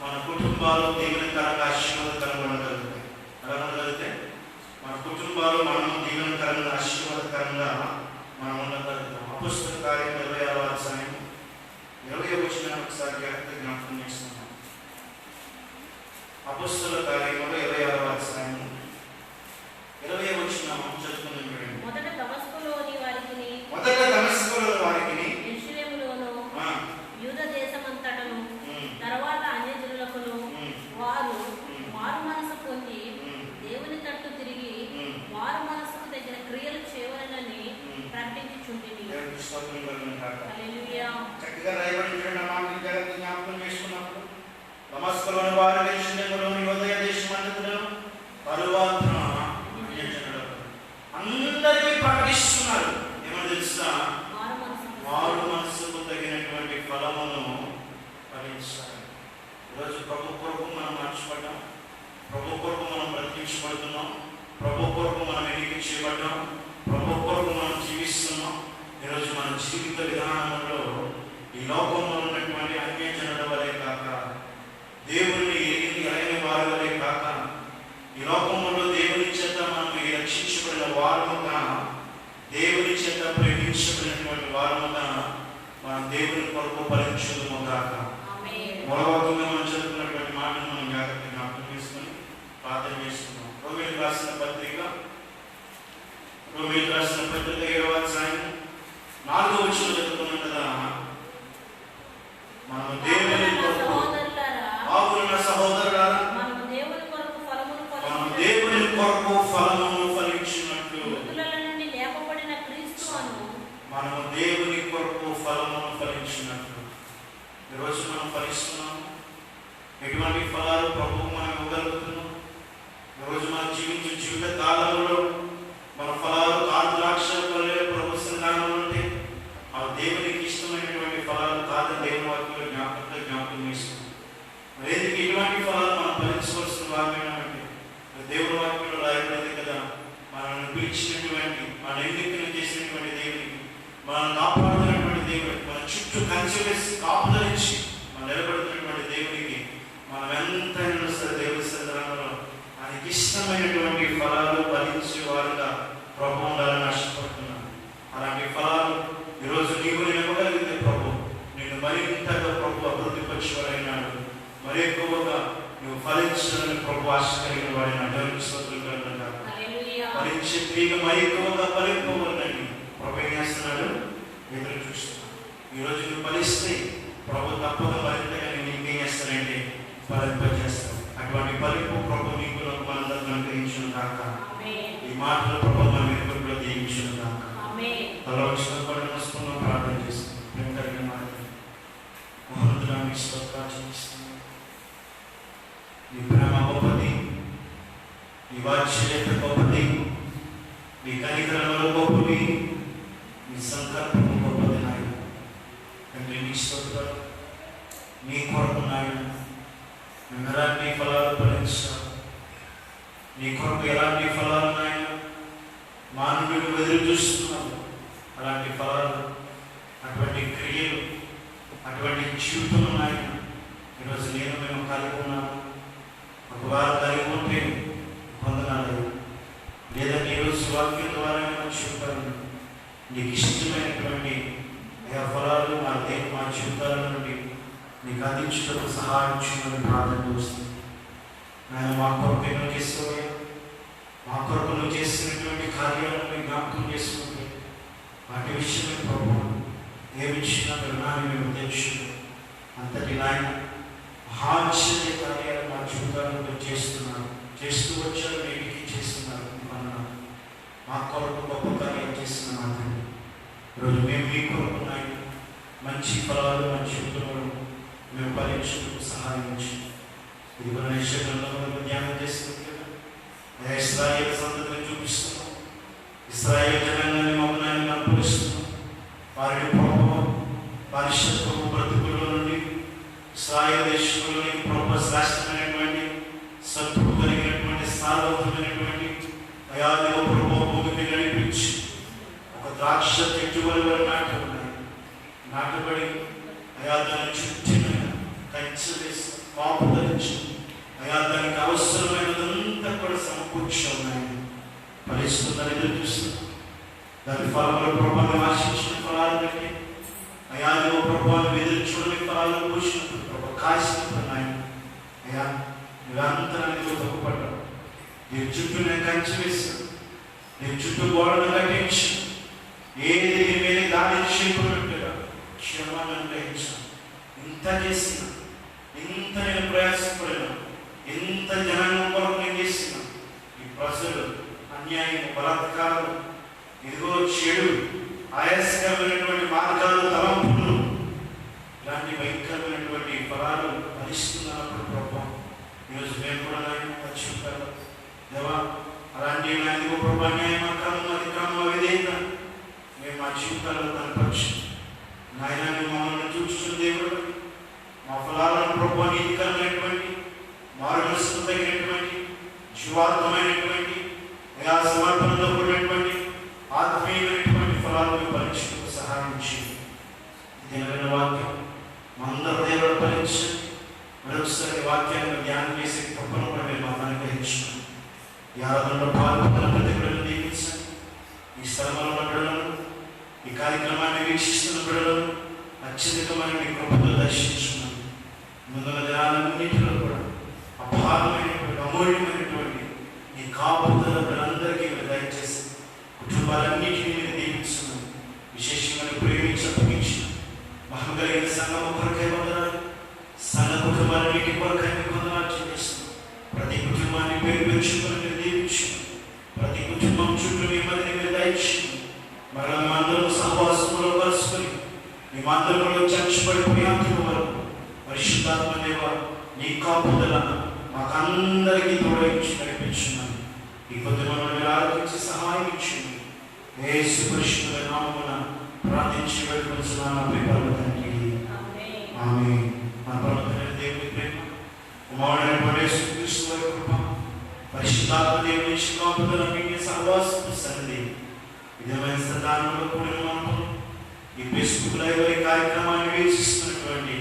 Speaker 1: మన కుటుంబాలు దీవెనకరంగా ఆశీర్వాదకరంగా ఉండగలుగుతాయి. ఎలా ఉండగలిగితే మన కుటుంబాలు మనం దీవెనకరంగా ఆశీర్వాదకరంగా మనం ఉండగలుగుతాం. అపొస్తలుల కార్యం 26వ అధ్యాయం 20వ వచనాన్ని ఒకసారి జాగ్రత్తగా జ్ఞాపకం చేసుకుందాం. అపొస్తలుల కార్యములు 26వ అధ్యాయం 20వ వచనం చదువుకుందాం.
Speaker 4: మొదట దమస్కులోని
Speaker 1: వారికి
Speaker 4: యెరూషలేములోను యూదా దేశమంతటను తర్వాత అన్యజనులకును వారు మారు మనసు పొంది దేవుని తట్టు తిరిగి మారు మనసుకు తగిన క్రియలు చేయవలెనని ప్రకటించుచుంటిని. హల్లెలూయా.
Speaker 1: చక్కగా రాయబడిన మాటలు జాగ్రత్తగా జ్ఞాపకం చేసుకున్నప్పుడు దమస్కులోని వారు యెరూషలేములోని యూదా దేశమంతటను తరువాత రక్షించబడుతున్నాం, ప్రభు కొరకు మనం ఎన్నిక చేయబడ్డాం, ప్రభు కొరకు మనం జీవిస్తున్నాం. ఈరోజు మన జీవిత విధానంలో ఈ లోకంలో ఉన్నటువంటి అన్యజనుల వలె కాక, దేవుని ఎరిగిన వారి వలె కాక, ఈ లోకంలో దేవుని చేత మనం రక్షించబడిన వారముగా, దేవుని చేత ప్రేమించబడినటువంటి వారముగా మనం దేవుని కొరకు ఫలించుదుము గాక. మూలవాక్యంగా మనం చదువుకున్నటువంటి మాటను మనం జాగ్రత్తగా జ్ఞాపకం చేసుకుని ప్రార్థన చేసుకున్నాం. రోమీయులకు రాసిన పత్రిక 7వ అధ్యాయం 4వ వచనం చదువుకున్నాం కదా. మనము దేవుని కొరకు, ఆవుల సహోదరులారా, మనము దేవుని కొరకు ఫలమును ఫలించినట్లు, మనము దేవుని కొరకు ఫలమును ఫలించినట్లు. ఈరోజు మనం ఫలిస్తున్నాము. ఎటువంటి ఫలాలు ప్రభువు మనం ఇవ్వగలుగుతున్నాం? ఈరోజు మనం జీవించే జీవిత కాలంలో మన ఫలాలు కాదు ద్రాక్ష వలె ప్రభు సంధానం ఉంటే ఆ దేవునికి ఇష్టమైనటువంటి ఫలాలు కాదు. దేవుని వాక్యంలో జ్ఞాపకం చేస్తున్నాం. మరి ఎందుకు ఇటువంటి ఫలాలు మనం ఫలించవలసిన వాక్యమంటే దేవుని వాక్యంలో రాయబడింది కదా, మనల్ని పిలిచినటువంటి, మన ఎన్నికలు చేసినటువంటి దేవునికి, మనం కాపాడుతున్నటువంటి దేవునికి, మన చుట్టూ కంచె వేసి కాపుదలించి మనం నిలబడుతున్నటువంటి దేవునికి మనం ఎంతైనా సరే దేవుని సన్నిధానంలో ఆయనకి ఇష్టమైనటువంటి ఫలాలు ఫలించే వారుగా ప్రభు ఉండాలని ఆశపడుతున్నాను. అలాంటి ఫలాలు ఈరోజు నీవు నేను ఇవ్వగలిగితే ప్రభు నేను మరింతగా ప్రభు అభివృద్ధి పరిచేవారైనాడు, మరి ఎక్కువగా నువ్వు ఫలించాలని ప్రభు ఆశ కలిగిన వాడిని దేవునికి స్తోత్రం కలుగునుగాక. ఫలించే తీగ మరి ఎక్కువగా ఫలింపవలనని ప్రభు ఏం చేస్తున్నాడు? ఎదురు చూస్తున్నాడు. ఈరోజు నువ్వు ఫలిస్తే ప్రభు తప్పక మరింతగా నేను ఇంకేం చేస్తానంటే ఫలింపజేస్తాను. అటువంటి ఫలింపు ప్రభు నీకు మనందరూ అనుగ్రహించును కాక. ఈ మాటలు ప్రభు మన వెనుకలో దీవించును కాక. తల వచ్చినప్పుడు నమస్కారం ప్రార్థన చేస్తాను. ప్రేమ కలిగిన మాట మహోన్నతుడానికి స్తోత్రాలు చెల్లిస్తున్నాను. నీ ప్రేమ గొప్పది, నీ వాత్సల్యత గొప్పది, నీ కనికరములు గొప్పవి, నీ సంకల్పము గొప్పది నాయన. తండ్రి నీ స్తోత్రాలు. నీ కొరకు నాయన మేము ఎలాంటి ఫలాలు ఫలించాలి, నీ కొరకు ఎలాంటి ఫలాలు నాయన మానవుడు ఎదురు చూస్తున్నాము. అలాంటి ఫలాలు, అటువంటి క్రియలు, అటువంటి జీవితం నాయన ఈరోజు మేము కలిగి ఉన్నాము. ఒకవారు కలిగి ఉంటే పొందనాలు, లేదంటే ఈరోజు వాక్యం ద్వారా చూపాలి నీకు ఇష్టమైనటువంటి ఫలాలు మా జీవితాల నుండి నీకు అందించడం సహాయం చేయమని ప్రార్థన చేస్తుంది. నేను మా కొరకు ఎన్నో చేస్తావా, మా కొరకు నువ్వు చేసినటువంటి కార్యాలను జ్ఞాపకం చేసుకుంటే వాటి విషయమే ప్రభావం ఏ విషయంలో విన్నాను మేము తెలుసు. అంతటి నాయన మహాశ్చర్య కార్యాలు మా జీవితాలను చేస్తున్నారు, చేస్తూ వచ్చారు, నేటికి చేస్తున్నారు. మా కొరకు గొప్ప కార్యాలు చేస్తున్న మాత్రమే ఈరోజు మేము మీ కొరకు నాయన మంచి ఫలాలు మా జీవితంలో మేము ఫలించుటకు సహాయం ఇచ్చి ఇది మన నిశ్చయంలో ధ్యానం చేస్తుంది కదా. ఇశ్రాయేలు సంతతిని చూపిస్తున్నాం, ఇశ్రాయేలు జనాన్ని మమ్మల్ని కనపరుస్తున్నాం. వారి ప్రభావం పరిశుద్ధ బ్రతుకుల నుండి ఇశ్రాయేలు దేశంలోని ప్రభు శ్రేష్టమైనటువంటి సత్తుడు కలిగినటువంటి సార్వత్రికమైనటువంటి అయాదేవ ప్రభు భూమిని నడిపించి ఒక ద్రాక్ష చెట్టు వల్ల నాటబడి అయా దాన్ని చుట్టిన కంచె వేసి కాపు ధరించి అయా దానికి అవసరమైనదంతా కూడా సమకూర్చి ఉన్నాయి. ఫలిస్తుందని ఎదురు చూస్తున్నాం. దాని ఫలంలో ప్రభావం ఆశించిన ఫలాలు బట్టి అయా నువ్వు ప్రభావం ఎదురు చూడని ఫలాలు పూసినప్పుడు ప్రభావ కాసినప్పుడు నాయన అయా నువ్వంతరానికి తప్పుపడ్డావు. నీ చుట్టూ నేను కంచె వేశాను, నీ చుట్టూ గోడను కట్టించి ఏది నీ మీద దాడి చేయకున్నట్టుగా క్షమాలను గ్రహించాను. ఇంత చేసిన, ఇంత నేను ప్రయాసపడినా, ఇంత జనాంగం కొరకు నేను చేసిన ఈ ప్రజలు అన్యాయం, బలాత్కారం, ఇదిగో చెడు, ఆయాసకరమైనటువంటి మార్గాలు, తలంపులు, ఇలాంటి భయంకరమైనటువంటి ఫలాలు ఫలిస్తున్నప్పుడు ప్రభావం ఈరోజు మేము కూడా వచ్చుంటారు దేవా. అలాంటి నాయకు ప్రభా న్యాయం, అక్రమం, అతిక్రమం, అవిధేయత మేము మా జీవితాల్లో కనపరచు నాయన. మమ్మల్ని చూస్తున్న దేవుడు మా ఫలాలను ప్రభావ నీతికరమైనటువంటి మారు మనసుకు తగినటువంటి శివార్థమైనటువంటి సమర్పణతో కూడినటువంటి ఆత్మీయమైనటువంటి ఫలాలను పరీక్షకు సహాయం చేయండి. దీనివైన వాక్యం మా అందరి హృదయంలో ఫలించండి. మరొకసారి వాక్యాన్ని ధ్యానం చేసే కృపను కూడా మీరు మాకు అనుగ్రహించండి. ఈ ఆరాధనలో పాల్గొన్న ప్రతి బిడ్డలను దీవించండి. ఈ స్థలంలో ఉన్న బిడ్డలను, ఈ కార్యక్రమాన్ని వీక్షిస్తున్న బిడ్డలను అత్యధికమైన మీ కృపను దర్శించున్నాను. ముందున్న దినాలన్నింటిలో కూడా అపారమైనటువంటి అమూల్యమైనటువంటి ఈ కాపుదల బిడ్డలందరికీ మీరు దయచేసి కుటుంబాలన్నింటినీ మీరు దీవించున్నాను. విశేషంగా ప్రేమించి అప్పగించిన మహిమ కలిగిన సంఘం కొరకై వందనాలు. సంఘ కుటుంబాలన్నింటి కొరకై వందనాలు చెల్లిస్తున్నాను. ప్రతి కుటుంబాన్ని పేరు పెంచుకొని మీరు దీవించున్నాను. ప్రతి కుటుంబం చుట్టూ మీ మధ్యని మీరు దయచేయండి. మరలా మేమందరం సహవాసంలో కలుసుకొని మీ మందిరంలో చర్చబడిపోయే అంతిమ వరకు పరిశుద్ధాత్మ దేవ నీ కాపుదల మాకందరికీ తోడగించి నడిపించున్నాను. ఈ కొద్ది మనల్ని ఆలోచించి సహాయం ఇచ్చింది. యేసు పరిశుద్ధ నామమున ప్రార్థించి వేడుకొనుచున్నాను ప్రియమైన తండ్రి. ఆమేన్. మన ప్రభువైన దేవుని ప్రేమ, కుమారుడైన యేసుక్రీస్తు వారి కృప, పరిశుద్ధాత్మ దేవుని కాపుదల మీ సహవాసము సన్నిధి విధమైన సంతానంలో కూడిన మనము ఈ ఫేస్బుక్ లైవ్ ఈ కార్యక్రమాన్ని వీక్షిస్తున్నటువంటి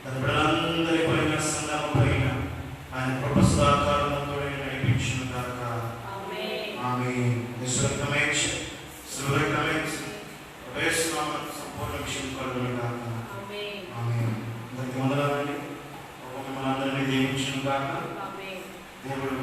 Speaker 1: తన బిడ్డలందరి పైన సంఘం పైన ఆయన కృప సదాకారంతో నడిపించును గాక. ఆమేన్. యేసురక్తమేక్ష సురక్తమేక్ష వేస్తున్నామ సంపూర్ణ విషయం కలుగును గాక. ఆమేన్. అందరికీ వందనాలండి. మనందరినీ దీవించును గాక. దేవుడు